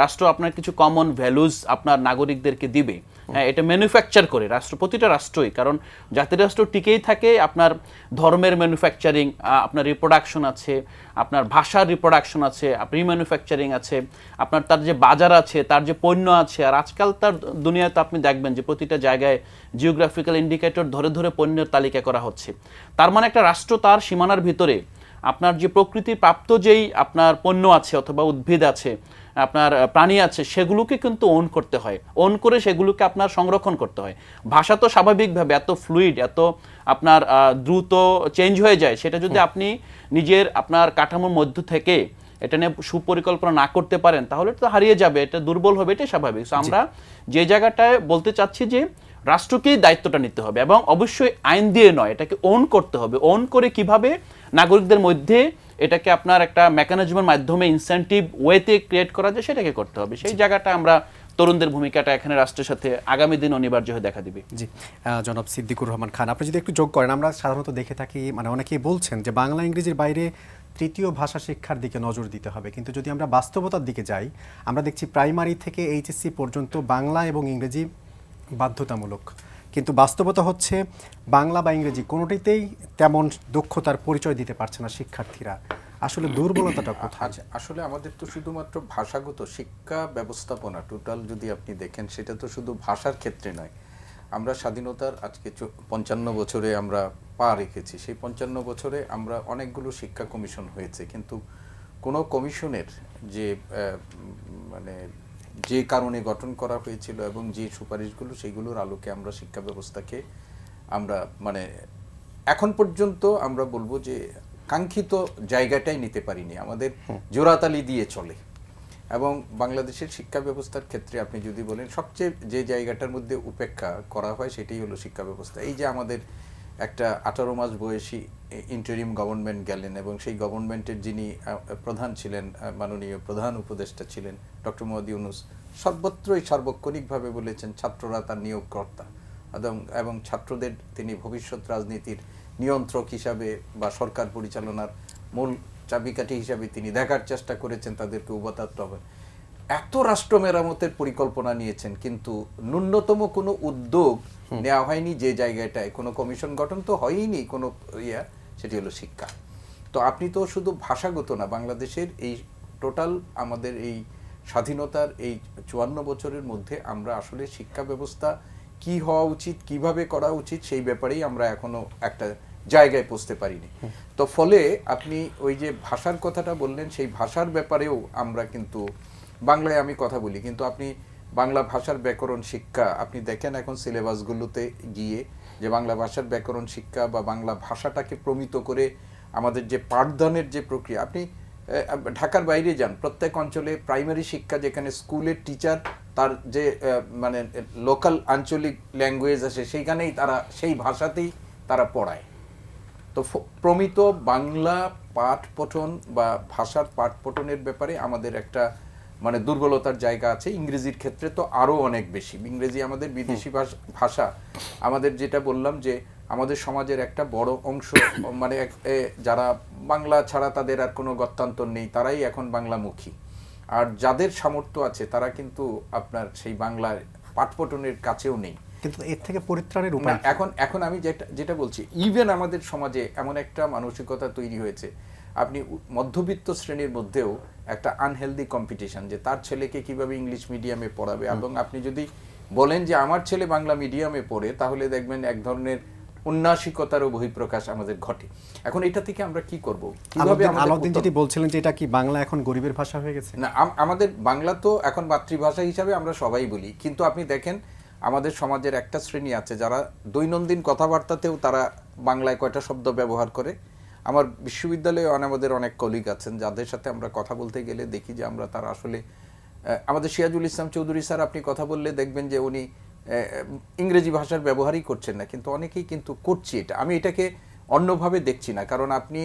E: রাষ্ট্র আপনার কিছু কমন ভ্যালুজ আপনার নাগরিকদেরকে দিবে। হ্যাঁ, এটা ম্যানুফ্যাকচার করে রাষ্ট্র, প্রতিটা রাষ্ট্রই, কারণ জাতির রাষ্ট্র টিকেই থাকে আপনার ধর্মের ম্যানুফ্যাকচারিং, আপনার রিপ্রোডাকশন আছে, আপনার ভাষার রিপ্রোডাকশন আছে, রিম্যানুফ্যাকচারিং আছে, আপনার তার যে বাজার আছে, তার যে পণ্য আছে। আর আজকাল তার দুনিয়াতে আপনি দেখবেন যে প্রতিটা জায়গায় জিওগ্রাফিক্যাল ইন্ডিকেটর ধরে ধরে পণ্যের তালিকা করা হচ্ছে। তার মানে একটা রাষ্ট্র তার সীমানার ভিতরে আপনার যে প্রকৃতির প্রাপ্ত যেই আপনার পণ্য আছে অথবা উদ্ভিদ আছে, আপনার প্রাণী আছে, সেগুলোকে কিন্তু ওন করতে হয়, ওন করে সেগুলোকে আপনার সংরক্ষণ করতে হয়। ভাষা তো স্বাভাবিকভাবে এত ফ্লুইড, এত আপনার দ্রুত চেঞ্জ হয়ে যায়, সেটা যদি আপনি নিজের আপনার কাঠামোর মধ্য থেকে এটা নিয়ে সুপরিকল্পনা না করতে পারেন তাহলে তো হারিয়ে যাবে, এটা দুর্বল হবে, এটাই স্বাভাবিক। সো আমরা যে জায়গাটায় বলতে চাচ্ছি যে রাষ্ট্রকেই দায়িত্বটা নিতে হবে এবং অবশ্যই আইন দিয়ে নয়, এটাকে ওন করতে হবে। ওন করে কিভাবে নাগরিকদের মধ্যে এটাকে আপনার একটা মেকানিজমের মাধ্যমে ইনসেন্টিভ ওয়েতে ক্রিয়েট করা যায় সেটাকে করতে হবে। সেই জায়গাটা আমরা তরুণদের ভূমিকাটা এখানে রাষ্ট্রের সাথে আগামী দিন অনিবার্য হয়ে দেখা দিবে।
A: জি, জনাব সিদ্দিকুর রহমান খান, আপনি যদি একটু যোগ করেন। আমরা সাধারণত দেখে থাকি, মানে অনেকেই বলছেন যে বাংলা ইংরেজির বাইরে তৃতীয় ভাষা শিক্ষার দিকে নজর দিতে হবে, কিন্তু যদি আমরা বাস্তবতার দিকে যাই, আমরা দেখছি প্রাইমারি থেকে এইচএসসি পর্যন্ত বাংলা এবং ইংরেজি বাধ্যতামূলক, কিন্তু বাস্তবতা হচ্ছে বাংলা বা ইংরেজি কোনোটিতেই তেমন দক্ষতার পরিচয় দিতে পারছে না শিক্ষার্থীরা। আসলে দুর্বলতাটা কোথায়?
B: আচ্ছা, আসলে আমাদের তো শুধুমাত্র ভাষাগত শিক্ষা ব্যবস্থাপনা টোটাল যদি আপনি দেখেন, সেটা তো শুধু ভাষার ক্ষেত্রে নয়। আমরা স্বাধীনতার আজকে 55 বছরে আমরা পা রেখেছি। সেই 55 বছরে আমরা অনেকগুলো শিক্ষা কমিশন হয়েছে, কিন্তু কোনো কমিশনের যে মানে যে কারণে গঠন করা হয়েছিল এবং যে সুপারিশগুলো, সেইগুলোর আলোকে আমরা শিক্ষা ব্যবস্থাকে আমরা মানে এখন পর্যন্ত আমরা বলবো যে কাঙ্ক্ষিত জায়গাটাই নিতে পারিনি, আমাদের জোড়াতালি দিয়ে চলে। এবং বাংলাদেশের শিক্ষা ব্যবস্থার ক্ষেত্রে আপনি যদি বলেন সবচেয়ে যে জায়গাটার মধ্যে উপেক্ষা করা হয় সেটাই হলো শিক্ষা ব্যবস্থা। এই যে আমাদের একটা 18 মাস বয়সী ইন্টারিম গভর্নমেন্ট গেলেন এবং সেই গভর্নমেন্টের যিনি প্রধান ছিলেন, মাননীয় প্রধান উপদেষ্টা ছিলেন ডক্টর মোহাম্মদ ইউনূস, সর্বত্রই সার্বক্ষণিকভাবে বলেছেন ছাত্ররা তার নিয়োগকর্তা এবং ছাত্রদের তিনি ভবিষ্যৎ রাজনীতির নিয়ন্ত্রক হিসাবে বা সরকার পরিচালনার মূল চাবিকাঠি হিসাবে তিনি দেখার চেষ্টা করেছেন, তাদেরকে উপাত্ত হবে। এত রাষ্ট্র মেরামতের পরিকল্পনা নিয়েছেন, কিন্তু ন্যূনতম কোনো উদ্যোগ নেওয়া হয়নি যে জায়গাটায়, কোনো কমিশন গঠন তো হয়নি কোনো সেটি হলো শিক্ষা। তো আপনি তো শুধু ভাষাগত না, বাংলাদেশের এই টোটাল আমাদের এই স্বাধীনতার এই 54 বছরের মধ্যে আমরা আসলে শিক্ষা ব্যবস্থা কি হওয়া উচিত, কিভাবে করা উচিত, সেই ব্যাপারেই আমরা এখনো একটা জায়গায় পৌঁছতে পারিনি। তো ফলে আপনি ওই যে ভাষার কথাটা বললেন, সেই ভাষার ব্যাপারেও আমরা কিন্তু বাংলায় আমি কথা বলি, কিন্তু আপনি বাংলা ভাষার ব্যাকরণ শিক্ষা আপনি দেখেন এখন সিলেবাসগুলোতে গিয়ে যে বাংলা ভাষার ব্যাকরণ শিক্ষা বা বাংলা ভাষাটাকে প্রমিত করে আমাদের যে পাঠদানের যে প্রক্রিয়া, আপনি ঢাকার বাইরে যান, প্রত্যেক অঞ্চলে প্রাইমারি শিক্ষা যেখানে স্কুলের টিচার তার যে মানে লোকাল আঞ্চলিক ল্যাঙ্গুয়েজ আছে সেইখানেই তারা সেই ভাষাতেই তারা পড়ায়। তো প্রমিত বাংলা পাঠ পঠন বা ভাষার পাঠ পঠনের ব্যাপারে আমাদের একটা মানে দুর্বলতার জায়গা আছে। ইংরেজির ক্ষেত্রে তো আরও অনেক বেশি। ইংরেজি আমাদের বিদেশি ভাষা, আমাদের যেটা বললাম যে আমাদের সমাজের একটা বড় অংশ মানে যারা বাংলা ছাড়া তাদের আর কোনো গত্যান্তর নেই, তারাই এখন বাংলামুখী। আর যাদের সামর্থ্য আছে তারা কিন্তু আপনার সেই বাংলার পাঠপঠনের কাছেও নেই।
A: কিন্তু এর থেকে পরিত্রাণের উপায়
B: এখন আমি যেটা বলছি, ইভেন আমাদের সমাজে এমন একটা মানসিকতা তৈরি হয়েছে, আপনি মধ্যবিত্ত শ্রেণীর মধ্যেও একটা আনহেলদি কম্পিটিশন যে তার ছেলেকে কিভাবে ইংলিশ মিডিয়ামে পড়াবে। এবং আপনি যদি বলেন যে আমার ছেলে বাংলা মিডিয়ামে পড়ে, তাহলে দেখবেন এক ধরনের উন্নাসিকতারও বহিঃপ্রকাশ আমাদের ঘটে। এখন এটা থেকে আমরা কি করব? কিভাবে
A: আলাউদ্দিন যেটি বলছিলেন যে এটা কি বাংলা এখন গরিবের ভাষা হয়ে গেছে?
B: না, আমাদের বাংলা তো এখন মাতৃভাষা হিসাবে আমরা সবাই বলি, কিন্তু আপনি দেখেন আমাদের সমাজের একটা শ্রেণী আছে যারা দৈনন্দিন কথাবার্তাতেও তারা বাংলায় কয়টা শব্দ ব্যবহার করে। আমার বিশ্ববিদ্যালয়ে আমাদের অনেক কলিগ আছেন যাদের সাথে আমরা কথা বলতে গেলে দেখি যে আমরা তারা আসলে আমাদের সিরাজুল ইসলাম চৌধুরী স্যার আপনি কথা বললে দেখবেন যে উনি ইংরেজি ভাষার ব্যবহারই করছেন না, কিন্তু অনেকেই কিন্তু করছি। এটা আমি এটাকে অন্যভাবে দেখছি না, কারণ আপনি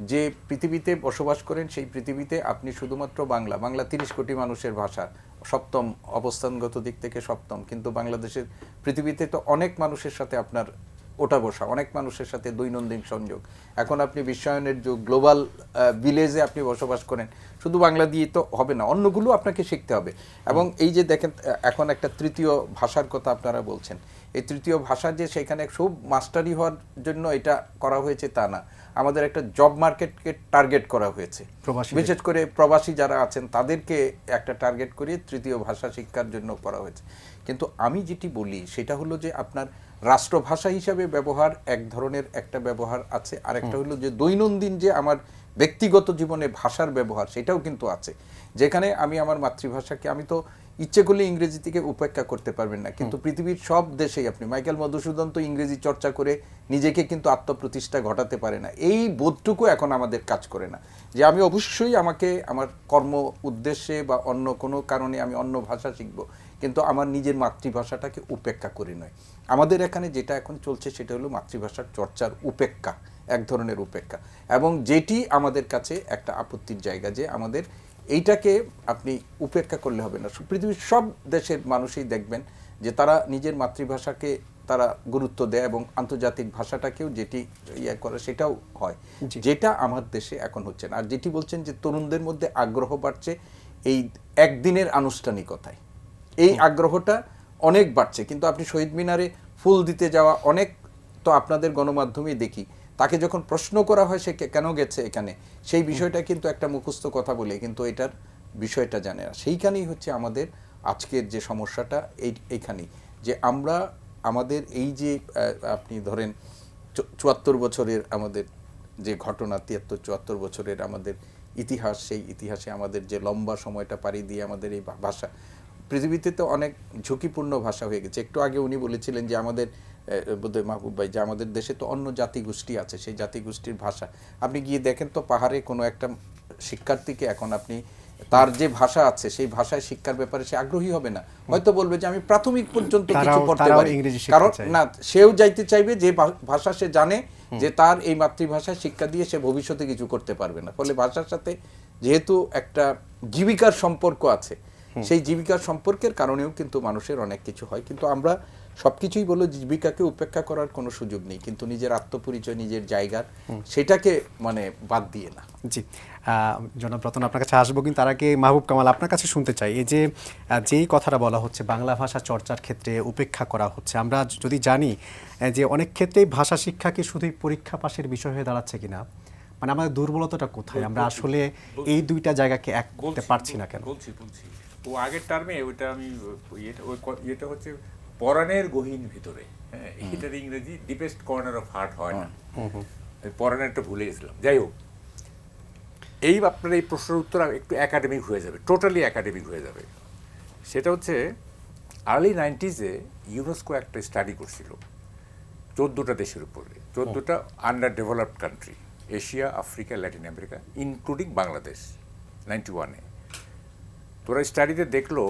B: যে পৃথিবীতে বসবাস করেন সেই পৃথিবীতে আপনি শুধুমাত্র বাংলা 30 কোটি মানুষের ভাষা, সপ্তম অবস্থানগত দিক থেকে সপ্তম, কিন্তু বাংলাদেশের পৃথিবীতে তো অনেক মানুষের সাথে আপনার ওঠা বসা, অনেক মানুষের সাথে দৈনন্দিন সংযোগ। এখন আপনি বিশ্বায়নের যুগ, গ্লোবাল ভিলেজে আপনি বসবাস করেন, শুধু বাংলা দিয়ে তো হবে না, অন্যগুলো আপনাকে শিখতে হবে। এবং এই যে দেখেন এখন একটা তৃতীয় ভাষার কথা আপনারা বলছেন, এই তৃতীয় ভাষা যে সেখানে খুব মাস্টারি হওয়ার জন্য এটা করা হয়েছে তা না, আমাদের একটা জব মার্কেটকে টার্গেট করা হয়েছে,
A: প্রবাসীদের।
B: বিশেষ করে প্রবাসী যারা আছেন তাদেরকে একটা টার্গেট করে তৃতীয় ভাষা শিক্ষার জন্য করা হয়েছে। কিন্তু আমি যেটি বলি সেটা হলো যে আপনার রাষ্ট্রভাষা হিসাবে ব্যবহার এক ধরনের একটা ব্যবহার আছে, আর একটা হলো যে দৈনন্দিন যে আমার ব্যক্তিগত জীবনে ভাষার ব্যবহার সেটাও কিন্তু আছে, যেখানে আমি আমার মাতৃভাষাকে, আমি তো ইচ্ছে করলে ইংরেজি থেকে উপেক্ষা করতে পারবেন না, কিন্তু পৃথিবীর সব দেশেই আপনি মাইকেল মধুসূদন তো ইংরেজি চর্চা করে নিজেকে কিন্তু আত্মপ্রতিষ্ঠা ঘটাতে পারে না। এই বোধটুকু এখন আমাদের কাজ করে না, যে আমি অবশ্যই আমাকে আমার কর্ম উদ্দেশ্যে বা অন্য কোনো কারণে আমি অন্য ভাষা শিখব, কিন্তু আমার নিজের মাতৃভাষাটাকে উপেক্ষা করে নয়। আমাদের এখানে যেটা এখন চলছে সেটা হলো মাতৃভাষার চর্চার উপেক্ষা, এক ধরনের উপেক্ষা, এবং যেটি আমাদের কাছে একটা আপত্তির জায়গা, যে আমাদের এইটাকে আপনি উপেক্ষা করলে হবে না। পৃথিবীর সব দেশের মানুষই দেখবেন যে তারা নিজের মাতৃভাষাকে তারা গুরুত্ব দেয় এবং আন্তর্জাতিক ভাষাটাকেও যেটি ইয়ে করে সেটাও হয়, যেটা আমার দেশে এখন হচ্ছে না। আর যেটি বলছেন যে তরুণদের মধ্যে আগ্রহ বাড়ছে এই একদিনের আনুষ্ঠানিকতায়, এই আগ্রহটা অনেক বাড়ছে, কিন্তু আপনি শহীদ মিনারে ফুল দিতে যাওয়া অনেক তো আপনাদের গণমাধ্যমে দেখি, তাকে যখন প্রশ্ন করা হয় সে কেন গেছে এখানে, সেই বিষয়টা কিন্তু একটা মুখস্থ কথা বলে কিন্তু এটার বিষয়টা জানে না। সেইখানেই হচ্ছে আমাদের আজকের যে সমস্যাটা, এইখানেই যে আমরা আমাদের এই যে আপনি ধরেন 74 বছরের আমাদের যে ঘটনা, 73-74 বছরের আমাদের ইতিহাস, সেই ইতিহাসে আমাদের যে লম্বা সময়টা পাড়ি দিয়ে আমাদের এই ভাষা পৃথিবীতে তো অনেক ঝুঁকিপূর্ণ ভাষা হয়ে গেছে। একটু আগে উনি বলেছিলেন যে আমাদের বোধহয় মাহবুব ভাই, যে আমাদের দেশে তো অন্য জাতিগোষ্ঠী আছে, সেই জাতিগোষ্ঠীর ভাষা আপনি গিয়ে দেখেন তো পাহাড়ে কোনো একটা শিক্ষার্থীকে এখন আপনি তার যে ভাষা আছে সেই ভাষায় শিক্ষার ব্যাপারে সে আগ্রহী হবে না, হয়তো বলবে যে আমি প্রাথমিক পর্যন্ত কিছু পড়তে পারি, কারণ না সেও যাইতে চাইবে যে ভাষা সে জানে যে তার এই মাতৃভাষায় শিক্ষা দিয়ে সে ভবিষ্যতে কিছু করতে পারবে না। ফলে ভাষার সাথে যেহেতু একটা জীবিকার সম্পর্ক আছে, সেই জীবিকার সম্পর্কের কারণেও কিন্তু মানুষের অনেক কিছু হয়, কিন্তু আমরা সবকিছুই বলো জীবিকাকে উপেক্ষা করার কোনো সুযোগ নেই, কিন্তু নিজের আত্মপরিচয়, নিজের জায়গার সেটাকে মানে বাদ দিয়ে না।
A: জি, জনাব রতন আপনার কাছে আসবো, কিন্তু তার আগে মাহবুব কামাল আপনার কাছে শুনতে চাই, এই যে যেই কথাটা বলা হচ্ছে বাংলা ভাষা চর্চার ক্ষেত্রে উপেক্ষা করা হচ্ছে, আমরা যদি জানি যে অনেক ক্ষেত্রেই ভাষা শিক্ষা কি শুধুই পরীক্ষা পাশের বিষয় হয়ে দাঁড়াচ্ছে কিনা, মানে আমাদের দুর্বলতাটা কোথায়, আমরা আসলে এই দুইটা জায়গাকে এক করতে পারছি না কেন?
D: বলছি ও আগের টার্মে ওইটা আমি এটা হচ্ছে পরাণের গহীন ভিতরে, হ্যাঁ, এটার ইংরেজি ডিপেস্ট কর্নার অফ হার্ট হয় না, পরাণেরটা ভুলে গেছিলাম। যাই হোক, এই আপনার এই প্রশ্নের উত্তর একটু একাডেমিক হয়ে যাবে, টোটালি একাডেমিক হয়ে যাবে। সেটা হচ্ছে আর্লি 90s-এ ইউনেস্কো একটা স্টাডি করছিল 14টা দেশের উপরে, 14টা under developed country, Asia, Africa, Latin America, including Bangladesh, 91-এ। তোরা স্টাডিতে দেখলো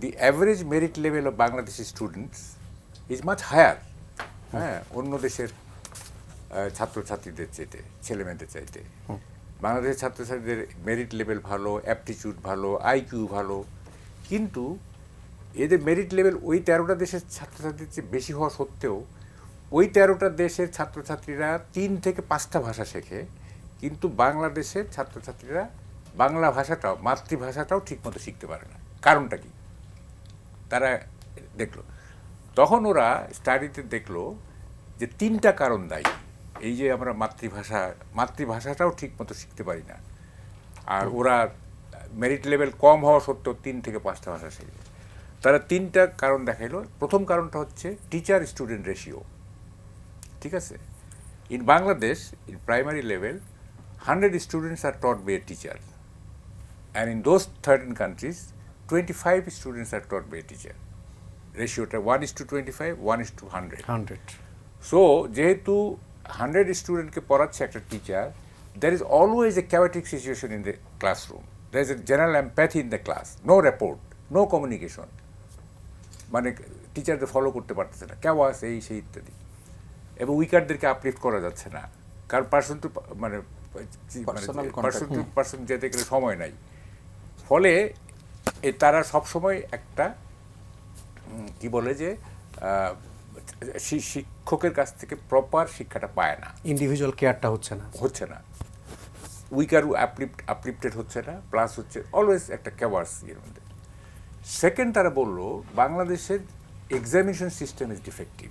D: the average merit level of Bangladeshi students is much higher, হ্যাঁ, অন্য দেশের ছাত্রছাত্রীদের চাইতে, ছেলেমেয়েদের চাইতে। বাংলাদেশের ছাত্রছাত্রীদের মেরিট লেভেল ভালো, অ্যাপটিটিউড ভালো, আইকিউ ভালো, কিন্তু এদের মেরিট লেভেল ওই 13টা দেশের ছাত্রছাত্রীর চেয়ে বেশি হওয়া সত্ত্বেও ওই 13টা দেশের ছাত্রছাত্রীরা 3 থেকে 5টা ভাষা শেখে, কিন্তু বাংলাদেশের ছাত্রছাত্রীরা বাংলা ভাষাটাও, মাতৃভাষাটাও ঠিকমতো শিখতে পারে না। কারণটা কি তারা দেখলো, তখন ওরা স্টাডিতে দেখলো যে 3টা কারণ দায়ী। এই যে আমরা মাতৃভাষাটাও ঠিকমতো শিখতে পারি না, আর ওরা মেরিট লেভেল কম হওয়া সত্ত্বেও 3 থেকে 5টা ভাষা শেখে। তারা 3টা কারণ দেখাইলো। প্রথম কারণটা হচ্ছে টিচার স্টুডেন্ট রেশিও, ঠিক আছে? In Bangladesh, in primary level 100 students are taught by a teacher, and in those 13 countries 25 students are taught by a teacher. রেশিওটা 1:25, 1:100. সো যেহেতু 100 স্টুডেন্টকে পড়াচ্ছে একটা teacher, there is always a chaotic situation in the classroom. There is a general empathy in the class, no report, no communication. মানে টিচারদের follow করতে পারতেছে না, কেউ আছে এই সেই ইত্যাদি, এবং উইকারদেরকে আপলিফ্ট করা যাচ্ছে না, কারণ পার্সন টু মানে
B: Personal contact,
D: পার্সন যেতে গেলে সময় নাই, ফলে তারা সবসময় একটা কি বলে যে শিক্ষকের কাছ থেকে প্রপার শিক্ষাটা পায় না,
A: ইন্ডিভিজুয়াল কেয়ারটা হচ্ছে না,
D: উইকার আপলিফটেড হচ্ছে না, প্লাস হচ্ছে অলওয়েজ একটা ক্যাওয়াস এর মধ্যে। সেকেন্ড, তারা বললো বাংলাদেশের এক্সামিনেশন সিস্টেম ইজ ডিফেক্টিভ,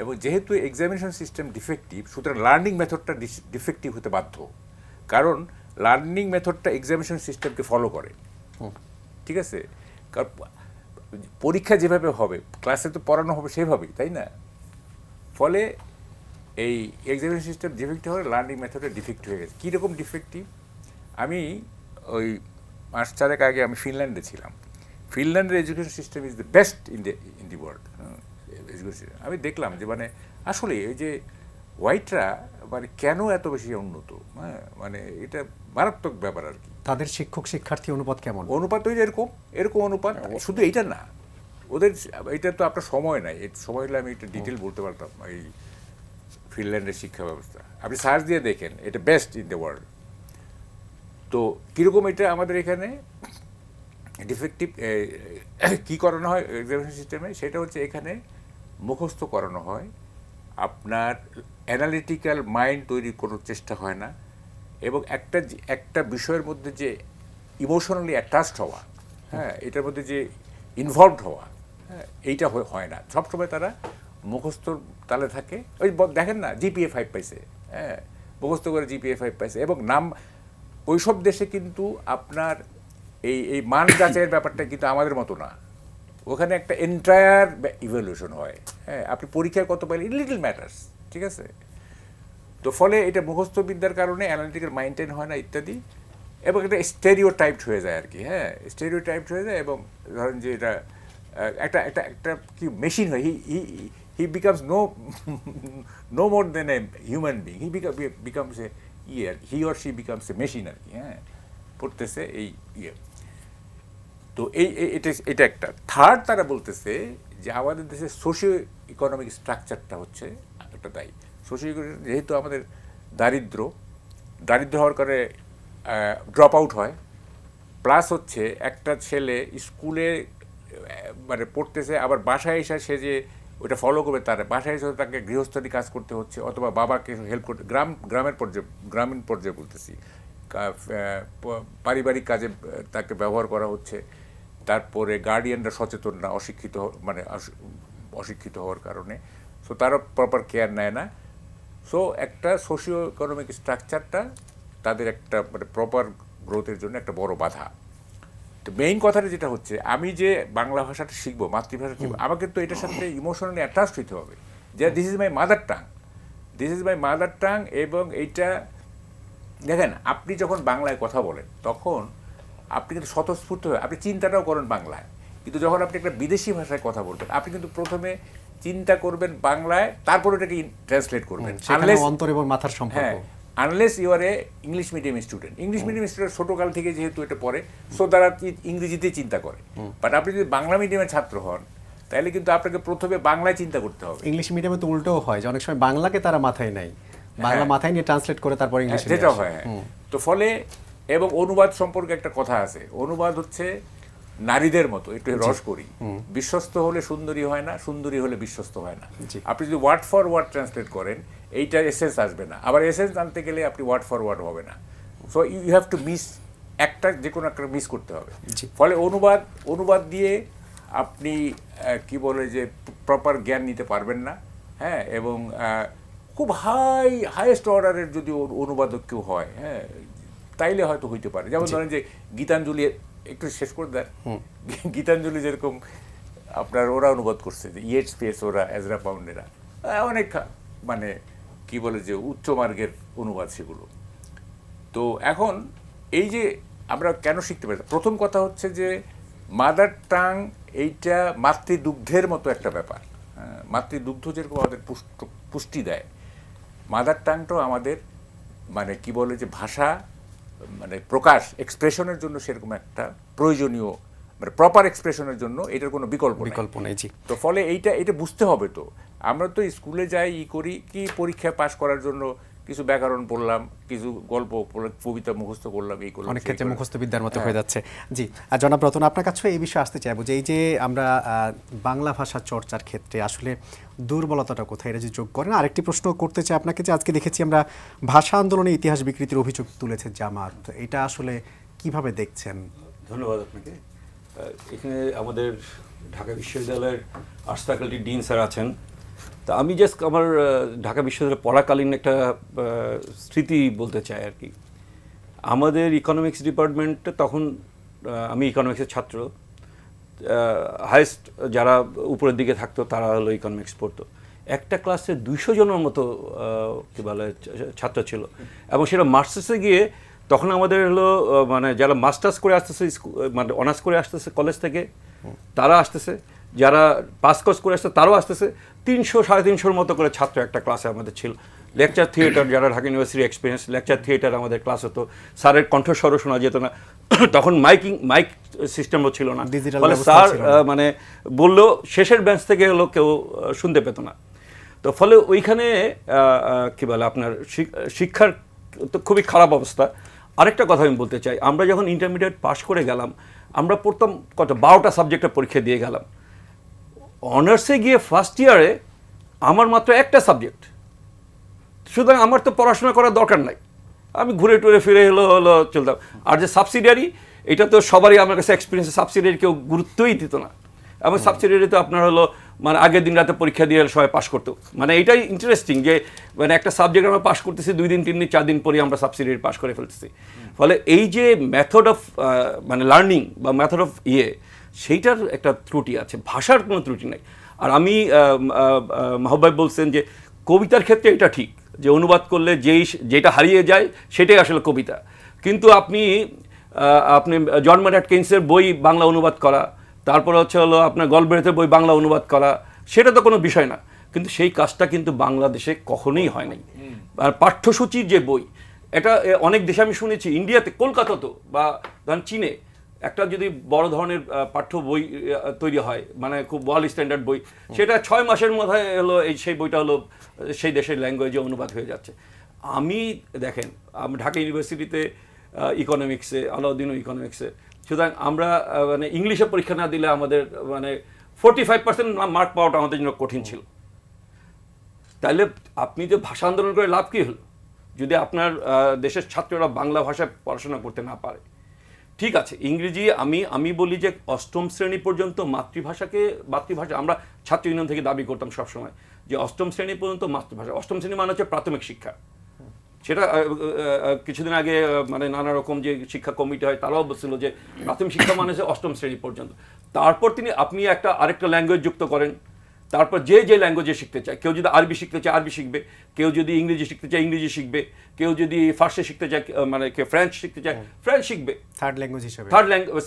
D: এবং যেহেতু এক্সামিনেশন সিস্টেম ডিফেক্টিভ, সুতরাং লার্নিং মেথডটা ডিফেক্টিভ হতে বাধ্য, কারণ লার্নিং মেথডটা এক্সামিনেশন সিস্টেমকে ফলো করে, ঠিক আছে? কারণ পরীক্ষা যেভাবে হবে, ক্লাসে তো পড়ানো হবে সেভাবেই, তাই না? ফলে এই এক্সামিনেশন সিস্টেম ডিফেক্টিভ হলে লার্নিং মেথডে ডিফেক্ট হয়ে গেছে। কীরকম ডিফেক্টিভ? আমি ওই মাস 4 আগে আমি ফিনল্যান্ডে ছিলাম। ফিনল্যান্ডের education system is the best in the world. আমি দেখলাম যে মানে আসলে এই যে হোয়াইটরা মানে কেন এত বেশি উন্নত, হ্যাঁ, মানে এটা মারাত্মক ব্যাপার আর কি।
A: তাদের শিক্ষক শিক্ষার্থী অনুপাত কেমন?
D: অনুপাত ওই যে এরকম অনুপাত, শুধু এইটা না, ওদের এটা তো আপনার সময় নাই, এই সময় হলে আমি এটা ডিটেল বলতে পারতাম। এই ফিনল্যান্ডের শিক্ষা ব্যবস্থা আপনি সার্চ দিয়ে দেখেন, এটা বেস্ট ইন দ্য ওয়ার্ল্ড। তো কীরকম এটা আমাদের এখানে ডিফেক্টিভ কী করানো হয় এক্সামিনেশন সিস্টেমে, সেটা হচ্ছে এখানে মুখস্থ করানো হয়, আপনার অ্যানালিটিক্যাল মাইন্ড তৈরির কোনো চেষ্টা হয় না, এবং একটা বিষয়ের মধ্যে যে ইমোশনালি অ্যাটাচড হওয়া, হ্যাঁ, এটার মধ্যে যে ইনভলভড হওয়া, হ্যাঁ, এইটা হয় না। সবসময় তারা মুখস্থর তালে থাকে। ওই দেখেন না, জিপিএ 5 পাইছে, হ্যাঁ, মুখস্থ করে জিপিএ 5 পাইছে, এবং ওইসব দেশে কিন্তু আপনার এই মান যাচাইয়ের ব্যাপারটা কিন্তু আমাদের মতো না। ওখানে একটা এন্টায়ার ইভ্যালুয়েশন হয়, হ্যাঁ, আপনি পরীক্ষায় কত পাইলে ইট লিটল ম্যাটার্স, ঠিক আছে? তো ফলে এটা মুখস্থ বিদ্যার কারণে অ্যানালিটিক্যাল মেইনটেইন হয় না ইত্যাদি, এবং এটা স্টেরিওটাইপড হয়ে যায় আর কি, হ্যাঁ, স্টেরিওটাইপড হয়ে যায়, এবং ধরেন যে এটা একটা কি মেশিন হয়, he becomes no more than a human being, becomes a he or she becomes a machine আর কি, হ্যাঁ, পড়তেছে এই ইয়ে। তো এটা একটা। থার্ড, তারা বলতেছে যে আমাদের দেশের সোশিও ইকোনমিক স্ট্রাকচারটা হচ্ছে একটা দায়ী। সোশিও ইকোনমিক, যেহেতু আমাদের দারিদ্র হওয়ার কারণে ড্রপ আউট হয়, প্লাস হচ্ছে একটা ছেলে স্কুলে মানে পড়তেছে, আবার বাসায় এসে সে যে ওটা ফলো করবে, তার বাসায় এসে তাকে গৃহস্থলী কাজ করতে হচ্ছে, অথবা বাবাকে হেল্প করতে, গ্রামীণ পর্যায়ে বলতেছি, পারিবারিক কাজে তাকে ব্যবহার করা হচ্ছে। তারপরে গার্ডিয়ানরা সচেতন না, অশিক্ষিত হওয়ার কারণে, সো তারা প্রপার কেয়ার নেয় না। সো একটা সোশিও ইকোনমিক স্ট্রাকচারটা তাদের একটা মানে প্রপার গ্রোথের জন্য একটা বড় বাধা। তো মেইন কথাটা যেটা হচ্ছে, আমি যে বাংলা ভাষাটা শিখবো, মাতৃভাষা শিখবো, আমাকে তো এটার সাথে ইমোশনালি অ্যাটাচড হইতে হবে, যে this is my mother tongue, এবং এইটা দেখেন, আপনি যখন বাংলায় কথা বলেন তখন আপনি কিন্তু স্বতঃস্ফূর্ত হয়ে আপনি চিন্তাটাও করেন বাংলায়, কিন্তু যখন আপনি একটা বিদেশি ভাষায় কথা বলবেন, আপনি কিন্তু প্রথমে চিন্তা করবেন বাংলায়, তারপর ওটাকে ট্রান্সলেট করবেন,
A: অন্তর এবং মাথার সম্পর্ক।
D: Unless you are a English medium student. English medium student ছোটোকাল থেকে যেহেতু এটা পড়ে, সো তারা ইংরেজিতেই চিন্তা করে। বাট আপনি যদি বাংলা মিডিয়ামের ছাত্র হন, তাহলে কিন্তু আপনাকে প্রথমে বাংলায় চিন্তা করতে হবে।
A: ইংলিশ মিডিয়ামে তো উল্টোও হয়, যে অনেক সময় বাংলাকে তারা মাথায় নেয়, বাংলা মাথায় নিয়ে ট্রান্সলেট করে তারপর ইংলিশে
D: যেটা হয়। তো ফলে, এবং অনুবাদ সম্পর্কে একটা কথা আছে, অনুবাদ হচ্ছে নারীদের মতো, একটু রস করি, বিশ্বস্ত হলে সুন্দরী হয় না, সুন্দরী হলে বিশ্বস্ত হয় না। আপনি যদি ওয়ার্ড ফর ওয়ার্ড ট্রান্সলেট করেন, এইটার এসেন্স আসবে না, আবার এসেন্স আনতে গেলে আপনি ওয়ার্ড ফর ওয়ার্ড হবে না। So you have to miss, যে কোনো একটা মিস করতে হবে। ফলে অনুবাদ দিয়ে আপনি কি বলে যে প্রপার জ্ঞান নিতে পারবেন না, হ্যাঁ, এবং খুব হাইয়েস্ট অর্ডারের যদি অনুবাদক কেউ হয়, হ্যাঁ, তাইলে হয়তো হইতে পারে। যেমন ধরেন যে গীতাঞ্জলি, একটু শেষ করে দেন, গীতাঞ্জলি যেরকম আপনার ওরা অনুবাদ করছে, যে ইয়েটস পেস, ওরা এজরা পাউন্ডেরা, অনেক মানে কি বলে যে উচ্চ মার্গের অনুবাদ সেগুলো। তো এখন এই যে আমরা কেন শিখতে পারি, প্রথম কথা হচ্ছে যে মাদার টাং এইটা মাতৃদুগ্ধের মতো একটা ব্যাপার। মাতৃদুগ্ধ যেরকম আমাদের পুষ্টি দেয়, মাদার টাংটাও আমাদের মানে কি বলে যে ভাষা মানে প্রকাশ, এক্সপ্রেশনের জন্য সেরকম একটা প্রয়োজনীয়, মানে প্রপার এক্সপ্রেশনের জন্য এটার কোনো বিকল্প
A: নেই।
D: তো ফলে এইটা বুঝতে হবে। তো আমরা তো স্কুলে যাই, করি কি পরীক্ষায় পাশ করার জন্য, কিছু ব্যাকরণ পড়লাম, কিছু গল্প কবিতা মুখস্থ করলাম, এই করলাম,
A: অনেক ক্ষেত্রে মুখস্থ বিদ্যার মতো হয়ে যাচ্ছে। জি, আর জনাব রতন, আপনার কাছে এই বিষয়ে আসতে চাইবো যে এই যে আমরা বাংলা ভাষা চর্চার ক্ষেত্রে আসলে দুর্বলতাটা কোথায়, এটা যে যোগ করেন। আরেকটি প্রশ্ন করতে চাই আপনাকে যে আজকে দেখেছি আমরা ভাষা আন্দোলনে ইতিহাস বিকৃতির অভিযোগ তুলেছে জামাত, এটা আসলে কিভাবে দেখছেন?
C: ধন্যবাদ আপনাকে। এখানে আমাদের ঢাকা বিশ্ববিদ্যালয়ের আর্টস ফ্যাকাল্টির ডিন স্যার আছেন। তা আমি জাস্ট আমার ঢাকা বিশ্ববিদ্যালয়ে পড়াকালীন একটা স্মৃতি বলতে চাই আর কি। আমাদের ইকোনমিক্স ডিপার্টমেন্টে তখন আমি ইকোনমিক্সের ছাত্র, হাইয়েস্ট যারা উপরের দিকে থাকতো তারা হলো ইকোনমিক্স পড়তো। একটা ক্লাসে 200 জনের মতো কী বলে ছাত্র ছিল, এবং সেটা মাস্টার্সে গিয়ে তখন আমাদের হলো মানে যারা মাস্টার্স করে আসতেছে মানে অনার্স করে আসতেছে কলেজ থেকে তারা আসতেছে, যারা পাস কোর্স করে আসছে তারাও আসতেছে। 300-350 মতো করে ছাত্র একটা ক্লাসে আমাদের ছিল। লেকচার থিয়েটার, যারা Dhaka university experience, lecture theatre আমাদের ক্লাস হতো। স্যারের কণ্ঠস্বরও শোনা যেত না, তখন মাইক সিস্টেমও ছিল না, ফলে স্যার মানে বললেও শেষের বেঞ্চ থেকে হলো কেউ শুনতে পেত না। তো ফলে ওইখানে কী বলে আপনার শিক্ষার তো খুবই খারাপ অবস্থা। আরেকটা কথা আমি বলতে চাই, আমরা যখন ইন্টারমিডিয়েট পাশ করে গেলাম, আমরা প্রথম 12টা সাবজেক্টের পরীক্ষা দিয়ে গেলাম। অনার্সে গিয়ে ফার্স্ট ইয়ারে আমার মাত্র একটা সাবজেক্ট, সুতরাং আমার তো পড়াশোনা করার দরকার নাই, আমি ঘুরে টুরে ফিরে হলো চলতাম। আর যে সাবসিডিয়ারি, এটা তো সবারই আমার কাছে এক্সপিরিয়েন্স, সাবসিডিয়ারি কেউ গুরুত্বই দিত না। এবং সাবসিডিয়ারি তো আপনার হলো মানে আগের দিন রাতে পরীক্ষা দিয়ে সবাই পাশ করতো। মানে এটাই ইন্টারেস্টিং যে মানে একটা সাবজেক্ট আমরা পাশ করতেছি 2 দিন 3 দিন 4 দিন পরে আমরা সাবসিডিয়ারি পাশ করে ফেলতেছি। ফলে এই যে মেথড অফ মানে লার্নিং বা মেথড অফ সেইটার একটা ত্রুটি আছে, ভাষার কোনো ত্রুটি নাই। আর আমি মাহবাব বলছেন যে কবিতার ক্ষেত্রে এটা ঠিক যে অনুবাদ করলে যেটা হারিয়ে যায় সেটাই আসলে কবিতা। কিন্তু আপনি জন ম্যানহাট কেইন্সের বই বাংলা অনুবাদ করা, তারপরে হচ্ছে হলো আপনার গলবেরথের বই বাংলা অনুবাদ করা, সেটা তো কোনো বিষয় না, কিন্তু সেই কাজটা কিন্তু বাংলাদেশে কখনোই হয় নাই। আর পাঠ্যসূচির যে বই, এটা অনেক দেশে আমি শুনেছি, ইন্ডিয়াতে কলকাতাতেও বা ধরেন চীনে একটা যদি বড় ধরনের পাঠ্য বই তৈরি হয়, মানে খুব ওয়ার্ল্ড স্ট্যান্ডার্ড বই, সেটা 6 মাসের মধ্যে হলো সেই বইটা হলো সেই দেশের ল্যাঙ্গুয়েজে অনুবাদ হয়ে যাচ্ছে। আমি দেখেন, আমি ঢাকা ইউনিভার্সিটিতে ইকোনমিক্সে, আলাউদ্দিনও ইকোনমিক্সে, সুতরাং আমরা মানে ইংলিশে পরীক্ষা না দিলে আমাদের মানে 45% মার্ক পাওয়াটা আমাদের জন্য কঠিন ছিল। তাহলে আপনি যে ভাষা আন্দোলন করে লাভ কী হলো যদি আপনার দেশের ছাত্ররা বাংলা ভাষায় পড়াশোনা করতে না পারে? ঠিক আছে, ইংরেজি আমি বলি যে 8ম শ্রেণী পর্যন্ত মাতৃভাষা আমরা ছাত্র ইউনিয়ন থেকে দাবি করতাম সবসময় যে 8ম শ্রেণী পর্যন্ত মাতৃভাষা। 8ম শ্রেণী মানে হচ্ছে প্রাথমিক শিক্ষা। সেটা কিছুদিন আগে মানে নানা রকম যে শিক্ষা কমিটি হয় তারাও বলছিল যে প্রাথমিক শিক্ষা মানে হচ্ছে 8ম শ্রেণী পর্যন্ত। তারপর আপনি আরেকটা ল্যাঙ্গুয়েজ যুক্ত করেন, তারপর যে ল্যাঙ্গুয়েজে শিখতে চায়, কেউ যদি আরবি শিখতে চায় আরবি শিখবে, কেউ যদি ইংরেজি শিখতে চায় ইংরেজি শিখবে, কেউ যদি ফার্সি শিখতে চায় মানে কেউ ফ্রেঞ্চ শিখতে চায় ফ্রেঞ্চ শিখবে,
A: থার্ড ল্যাঙ্গুয়েজ হিসেবে,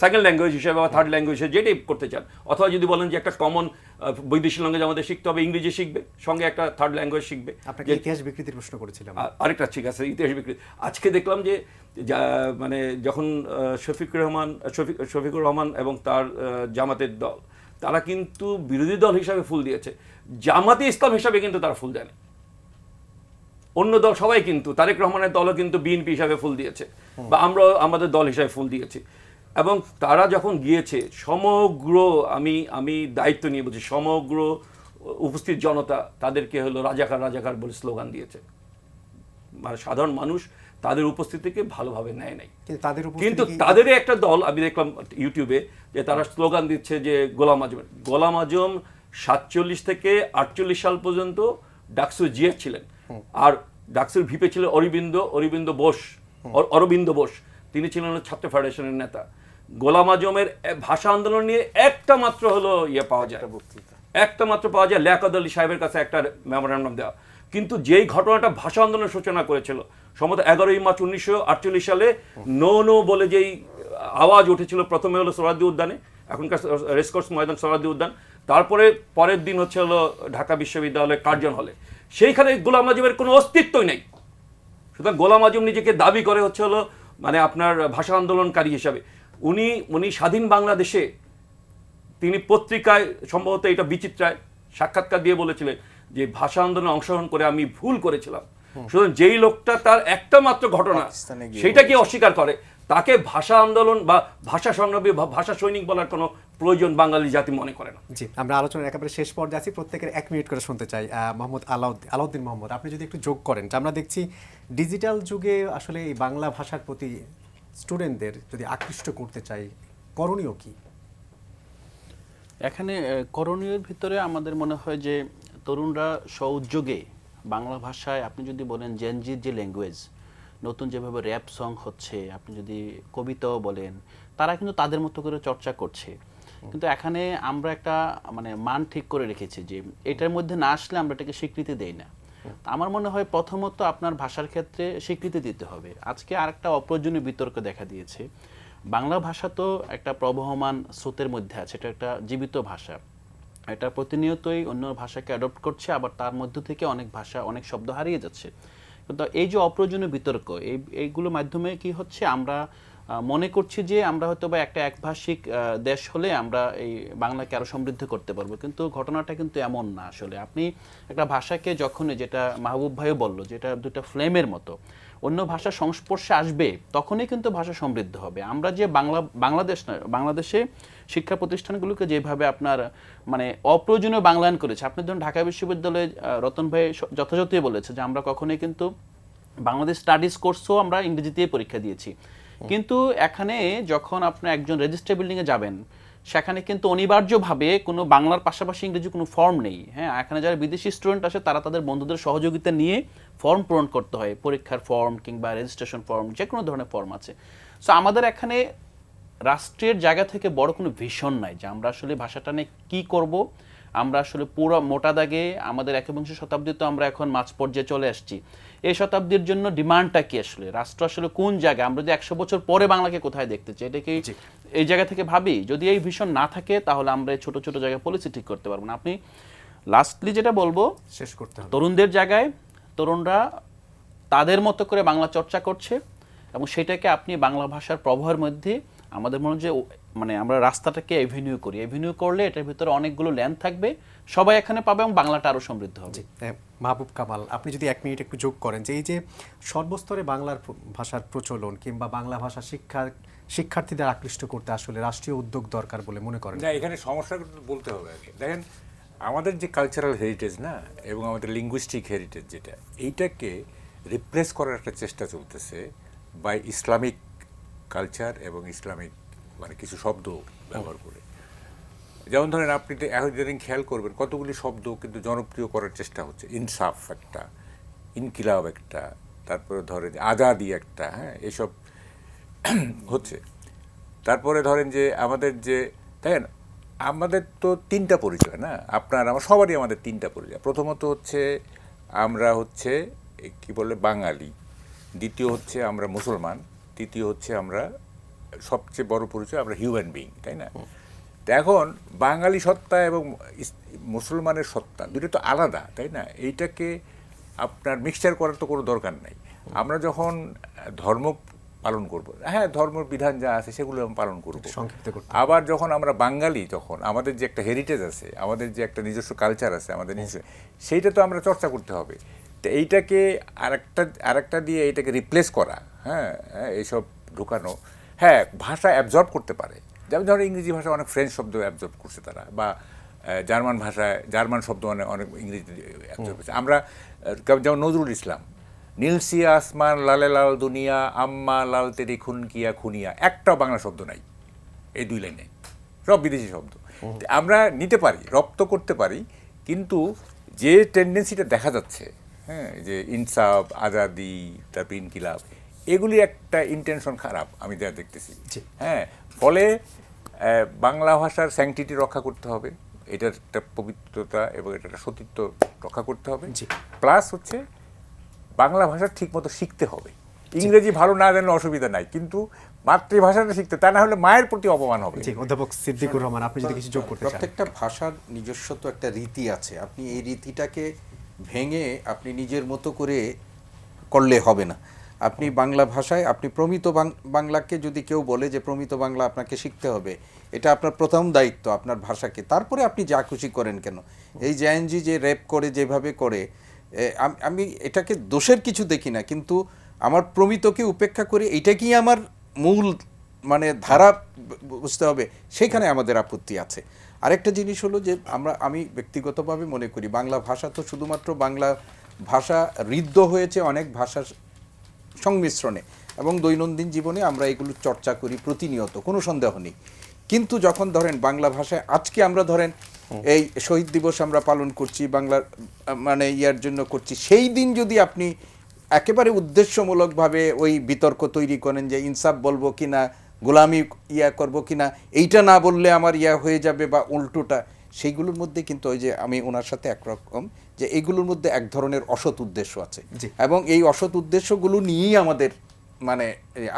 C: সেকেন্ড ল্যাঙ্গুয়েজ হিসেবে বা থার্ড ল্যাঙ্গুয়েজ হিসেবে যেটাই করতে চান। অথবা যদি বলেন যে একটা কমন বৈদেশিক ল্যাঙ্গুয়েজ আমাদের শিখতে হবে, ইংরেজি শিখবে, সঙ্গে একটা থার্ড ল্যাঙ্গুয়েজ শিখবে।
A: আপনাকে ইতিহাস বিকৃতির প্রশ্ন করেছিলাম।
C: আরেকটা ঠিক আছে, ইতিহাস বিকৃতি। আজকে দেখলাম যে মানে যখন শফিকুর রহমান এবং তার জামাতের দল, তারা কিন্তু বিরোধী দল হিসাবে ফুল দিয়েছে, জামাতে ইসলাম হিসাবে কিন্তু তারা ফুল দেয়নি। অন্য দল সবাই কিন্তু, তারেক রহমানের দলও কিন্তু বিএনপি হিসাবে ফুল দিয়েছে, বা আমরা আমাদের দল হিসাবে ফুল দিয়েছি। এবং তারা যখন গিয়েছে সমগ্র, আমি দায়িত্ব নিয়ে বলছি, সমগ্র উপস্থিত জনতা তাদেরকে হলো রাজাকার রাজাকার বলে স্লোগান দিয়েছে। মানে সাধারণ মানুষ তাদের উপস্থিতিকে ভালোভাবে নেয় নাই। কিন্তু তাদেরই একটা দল আমি দেখলাম ইউটিউবে যে তারা স্লোগান দিচ্ছে যে গোলাম আজম 47 থেকে 48 সাল পর্যন্ত ডাকসুর জিএস ছিলেন, আর ডাকসুর ভিপে ছিলেন অরবিন্দ বোস, তিনি ছিলেন ছাত্র ফেডারেশনের নেতা। গোলাম আজমের ভাষা আন্দোলন নিয়ে একটা মাত্র হলো পাওয়া যায়, লিয়াকত আলী সাহেবের কাছে একটা মেমোরেন্ডাম দেওয়া। কিন্তু যেই ঘটনাটা ভাষা আন্দোলনের সূচনা করেছিল সম্ভবত 11ই মার্চ 1948 সালে নো বলে যেই আওয়াজ উঠেছিল, প্রথমে হলো সোহরাওয়ার্দী উদ্যানে, এখনকার রেসকোর্স ময়দান সোহরাওয়ার্দী উদ্যান, তারপরে পরের দিন হচ্ছে হলো ঢাকা বিশ্ববিদ্যালয়ের কার্জন হলে, সেইখানে গোলাম আজমের কোনো অস্তিত্বই নেই। সুতরাং গোলাম আজম নিজেকে দাবি করে হচ্ছে হলো মানে আপনার ভাষা আন্দোলনকারী হিসাবে। উনি স্বাধীন বাংলাদেশে তিনি পত্রিকায় সম্ভবত এটা বিচিত্রায় সাক্ষাৎকার দিয়ে বলেছিলেন যে ভাষা আন্দোলনে অংশগ্রহণ করে আমি ভুল করেছিলাম, সুতরাং যেই লোকটা তার একটা মাত্র ঘটনা
B: পাকিস্তানে গিয়ে
C: সেটাকে অস্বীকার করে, তাকে ভাষা আন্দোলন বা ভাষা সংগ্রামী বা ভাষা সৈনিক বলার কোনো প্রয়োজন বাঙালি জাতি মনে করে না।
A: জি, আমরা আলোচনার একেবারে শেষ পর্যায়ে আছি, প্রত্যেকের 1 মিনিট করে শুনতে চাই। মোহাম্মদ আলাউদ্দিন মোহাম্মদ, আপনি যদি একটু যোগ করেন, যে আমরা দেখছি ডিজিটাল যুগে আসলে এই বাংলা ভাষার প্রতি স্টুডেন্টদের যদি আকৃষ্ট করতে চাই, করণীয় কি?
E: এখানে করণীয়ের ভিতরে আমাদের মনে হয় যে তরুণরা স্বউদ্যোগে বাংলা ভাষায়, আপনি যদি বলেন জেনজির যে ল্যাঙ্গুয়েজ, নতুন যেভাবে র্যাপ সং হচ্ছে, আপনি যদি কবিতাও বলেন, তারা কিন্তু তাদের মতো করে চর্চা করছে। কিন্তু এখানে আমরা একটা মানে মান ঠিক করে রেখেছি যে এটার মধ্যে না আসলে আমরা এটাকে স্বীকৃতি দেই না। আমার মনে হয় প্রথমত আপনার ভাষার ক্ষেত্রে স্বীকৃতি দিতে হবে। আজকে আরেকটা অপ্রয়োজনীয় বিতর্ক দেখা দিয়েছে। বাংলা ভাষা তো একটা প্রবহমান স্রোতের মধ্যে আছে, এটা একটা জীবিত ভাষা, এটা প্রতিনিয়তই অন্য ভাষাকে অ্যাডপ্ট করছে, আবার তার মধ্য থেকে অনেক ভাষা, অনেক শব্দ হারিয়ে যাচ্ছে। কিন্তু এই যে অপ্রয়োজনীয় বিতর্ক, এইগুলোর মাধ্যমে কি হচ্ছে, আমরা মনে করছি যে আমরা হয়তো বা একটা একভাষিক দেশ হলে আমরা এই বাংলাকে আরো সমৃদ্ধ করতে পারবো, কিন্তু ঘটনাটা কিন্তু এমন না। আসলে আপনি একটা ভাষাকে যখনই, যেটা মাহবুব ভাইও বললো, যেটা দুটা ফ্লেমের মতো, অন্য ভাষার সংস্পর্শে আসবে তখনই কিন্তু ভাষা সমৃদ্ধ হবে। আমরা যে বাংলাদেশে শিক্ষা প্রতিষ্ঠানগুলোকে যেভাবে আপনার মানে অপ্রয়োজনীয় বাংলায়ন করেছে, আপনি ধরুন ঢাকা বিশ্ববিদ্যালয়ে রতন ভাই যথাযথই বলেছে যে আমরা কখনোই কিন্তু বাংলাদেশ স্টাডিজ কোর্সও আমরা ইংরেজিতেই পরীক্ষা দিয়েছি। কিন্তু এখানে যখন আপনি একজন রেজিস্ট্রার বিল্ডিংয়ে যাবেন, সেখানে কিন্তু অনিবার্যভাবে কোনো বাংলার পাশাপাশি ইংরেজি কোনো ফর্ম নেই। হ্যাঁ, এখানে যারা বিদেশি স্টুডেন্ট আসে তারা তাদের বন্ধুদের সহযোগিতা নিয়ে ফর্ম পূরণ করতে হয়, পরীক্ষার ফর্ম কিংবা রেজিস্ট্রেশন ফর্ম, যে কোনো ধরনের ফর্ম আছে। সো আমাদের এখানে রাষ্ট্রের জায়গা থেকে বড় কোনো ভিশন নাই যে আমরা আসলে ভাষাটা নিয়ে কী করব। আমরা আসলে পুরো মোটা দাগে আমাদের একবিংশ শতাব্দীতে আমরা এখন মাঝ পর্যায়ে চলে আসছি। এই শতাব্দীর জন্য ডিমান্ডটা কি, আসলে রাষ্ট্র আসলে কোন জায়গায়, আমরা যে 100 বছর পরে বাংলাকে কোথায় দেখতে চাই, এটা কি এই জায়গা থেকে ভাবি? যদি এই ভিশন না থাকে তাহলে আমরা এই ছোট ছোট জায়গায় পলিসি ঠিক করতে পারবো না। আপনি লাস্টলি যেটা বলবো,
A: শেষ করতে হবে।
E: তরুণদের জায়গায় তরুণরা তাদের মতো করে বাংলা চর্চা করছে, এবং সেটাকে আপনি বাংলা ভাষার প্রবাহের মধ্যে আমাদের মনে হয় যে মানে আমরা রাস্তাটাকে এভিনিউ করি, এভিনিউ করলে এটার ভিতরে অনেকগুলো ল্যান্ড থাকবে, সবাই এখানে পাবে এবং বাংলাটা আরো সমৃদ্ধ হবে।
A: মাহবুব কামাল, আপনি যদি 1 মিনিট একটু যোগ করেন, যে এই যে সর্বস্তরে বাংলার ভাষার প্রচলন কিংবা বাংলা ভাষা শিক্ষার্থীদের আকৃষ্ট করতে আসলে রাষ্ট্রীয় উদ্যোগ দরকার বলে মনে করেন?
D: না, এখানে সমস্যাটা বলতে হবে আগে। দেখেন, আমাদের যে কালচারাল হেরিটেজ না, এবং আমাদের লিঙ্গুইস্টিক হেরিটেজ যেটা, এইটাকে রিপ্লেস করার একটা চেষ্টা চলতেছে বাই ইসলামিক কালচার এবং ইসলামিক মানে কিছু শব্দ ব্যবহার করে। যেমন ধরেন, আপনি তো এখন যেদিন খেয়াল করবেন কতগুলি শব্দ কিন্তু জনপ্রিয় করার চেষ্টা হচ্ছে। ইনসাফ একটা, ইনকিলাব একটা, তারপরে ধরেন আজাদি একটা, হ্যাঁ, এসব হচ্ছে। তারপরে ধরেন যে আমাদের যে, দেখেন আমাদের তো 3টা পরিচয় না, আপনার আমার সবারই আমাদের 3টা পরিচয়। প্রথমত হচ্ছে আমরা হচ্ছে কি বলে বাঙালি, দ্বিতীয় হচ্ছে আমরা মুসলমান, তৃতীয় হচ্ছে আমরা সবচেয়ে বড় পরিচয় আমরা হিউম্যান বিইং, তাই না? তো এখন বাঙালি সত্তা এবং মুসলমানের সত্তা দুটো তো আলাদা, তাই না? এইটাকে আপনার মিক্সচার করার তো কোনো দরকার নাই। আমরা যখন ধর্ম পালন করব, হ্যাঁ, ধর্মের বিধান যা আছে সেগুলো আমরা পালন করব। আবার যখন আমরা বাঙালি, তখন আমাদের যে একটা হেরিটেজ আছে, আমাদের যে একটা নিজস্ব কালচার আছে, আমাদের নিজস্ব, সেইটা তো আমরা চর্চা করতে হবে। তো এইটাকে আরেকটা দিয়ে এইটাকে রিপ্লেস করা, হ্যাঁ, এইসব ঢুকানো, হ্যাঁ, ভাষা অ্যাবজর্ব করতে পারে। যেমন ধরো ইংরেজি ভাষা অনেক ফ্রেঞ্চ শব্দ অ্যাবজর্ব করছে তারা, বা জার্মান ভাষায় জার্মান শব্দ অনেক ইংরেজি অ্যাবজর্ব করছে। আমরা যেমন নজরুল ইসলাম, নীলসিয়া আসমান লালে লাল দুনিয়া আম্মা লাল তেরি খুনকিয়া খুনিয়া, একটাও বাংলা শব্দ নাই এই 2 লাইনে, সব বিদেশি শব্দ। আমরা নিতে পারি, রপ্ত করতে পারি, কিন্তু যে টেন্ডেন্সিটা দেখা যাচ্ছে, হ্যাঁ, যে ইনসাফ, আজাদি, তারপর ইনকিলাব, এগুলি একটা ইন্টেনশন খারাপ আমি যা দেখতেছি। হ্যাঁ, ফলে বাংলা ভাষার স্যাংটিটি রক্ষা করতে হবে, এটার একটা পবিত্রতা এবং এটার একটা সতীত্ব রক্ষা করতে হবে। প্লাস হচ্ছে বাংলা ভাষা ঠিকমতো শিখতে হবে। ইংরেজি ভালো না জানলে অসুবিধা নাই, কিন্তু মাতৃভাষাটা শিখতে, তা না হলে মায়ের প্রতি অপমান হবে।
A: অধ্যাপক সিদ্দিকুর রহমান, আপনি যদি কিছু যোগ করতে চান।
B: প্রত্যেকটা ভাষার নিজস্ব তো একটা রীতি আছে, আপনি এই রীতিটাকে ভেঙে আপনি নিজের মতো করে করলে হবে না। আপনি বাংলা ভাষায়, আপনি প্রমিত বাংলাকে যদি কেউ বলে যে প্রমিত বাংলা আপনাকে শিখতে হবে, এটা আপনার প্রথম দায়িত্ব আপনার ভাষাকে। তারপরে আপনি যা খুশি করেন কেন, এই জেএনজি যে রেপ করে যেভাবে করে, আমি এটাকে দোষের কিছু দেখি না, কিন্তু আমার প্রমিতকে উপেক্ষা করে এটা কি আমার মূল মানে ধারা বুঝতে হবে, সেখানে আমাদের আপত্তি আছে। আরেকটা জিনিস হলো যে আমি ব্যক্তিগতভাবে মনে করি বাংলা ভাষা তো শুধুমাত্র বাংলা ভাষা ঋদ্ধ হয়েছে অনেক ভাষার সংমিশ্রণে, এবং দৈনন্দিন জীবনে আমরা এগুলো চর্চা করি প্রতিনিয়ত, কোনো সন্দেহ নেই। কিন্তু যখন ধরেন বাংলা ভাষায় আজকে আমরা ধরেন এই শহীদ দিবস আমরা পালন করছি বাংলার মানে ইয়ার জন্য করছি, সেই দিন যদি আপনি একেবারে উদ্দেশ্যমূলকভাবে ওই বিতর্ক তৈরি করেন যে ইনসাফ বলবো কিনা, গোলামি ইয়া করব কিনা, এইটা না বললে আমার ইয়া হয়ে যাবে বা উল্টোটা, সেইগুলোর মধ্যে কিন্তু ওই যে আমি ওনার সাথে একরকম যে এইগুলোর মধ্যে এক ধরনের অসৎ উদ্দেশ্য আছে, এবং এই অসৎ উদ্দেশ্যগুলো নিয়েই আমাদের মানে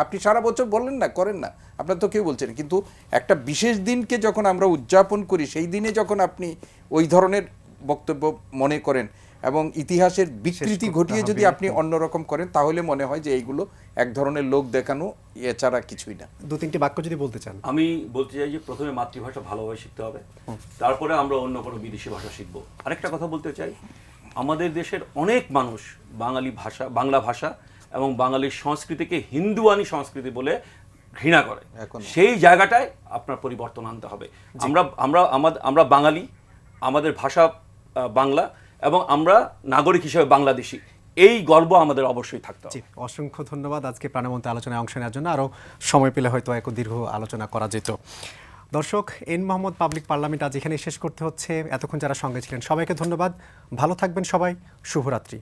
B: আপনি সারা বছর বললেন না করেন না, আপনার তো কেউ বলছেন, কিন্তু একটা বিশেষ দিনকে যখন আমরা উদযাপন করি সেই দিনে যখন আপনি ওই ধরনের বক্তব্য মনে করেন এবং ইতিহাসের বিকৃতি ঘটিয়ে যদি আপনি অন্যরকম করেন, তাহলে মনে হয় যে এইগুলো এক ধরনের লোক দেখানো, এছাড়া কিছুই না।
A: 2-3টি বাক্য যদি বলতে চান।
C: আমি বলতে চাই যে প্রথমে মাতৃভাষা ভালোভাবে শিখতে হবে, তারপরে আমরা অন্য কোনো বিদেশি ভাষা শিখবো। আরেকটা কথা বলতে চাই, আমাদের দেশের অনেক মানুষ বাংলা ভাষা এবং বাঙালির সংস্কৃতিকে হিন্দুয়ানি সংস্কৃতি বলে ঘৃণা করে। সেই জায়গাটায় আপনার পরিবর্তন আনতে হবে। আমরা বাঙালি, আমাদের ভাষা বাংলা, এবং আমরা নাগরিক হিসেবে বাংলাদেশি, এই গর্ব আমাদের অবশ্যই থাকতে হবে।
A: অসংখ্য ধন্যবাদ আজকে প্রাণবন্ত আলোচনায় অংশ নেওয়ার জন্য। আরও সময় পেলে হয়তো এক দীর্ঘ আলোচনা করা যেত। দর্শক, এন মোহাম্মদ পাবলিক পার্লামেন্ট আজ এখানে শেষ করতে হচ্ছে। এতক্ষণ যারা সঙ্গে ছিলেন সবাইকে ধন্যবাদ। ভালো থাকবেন সবাই। শুভরাত্রি।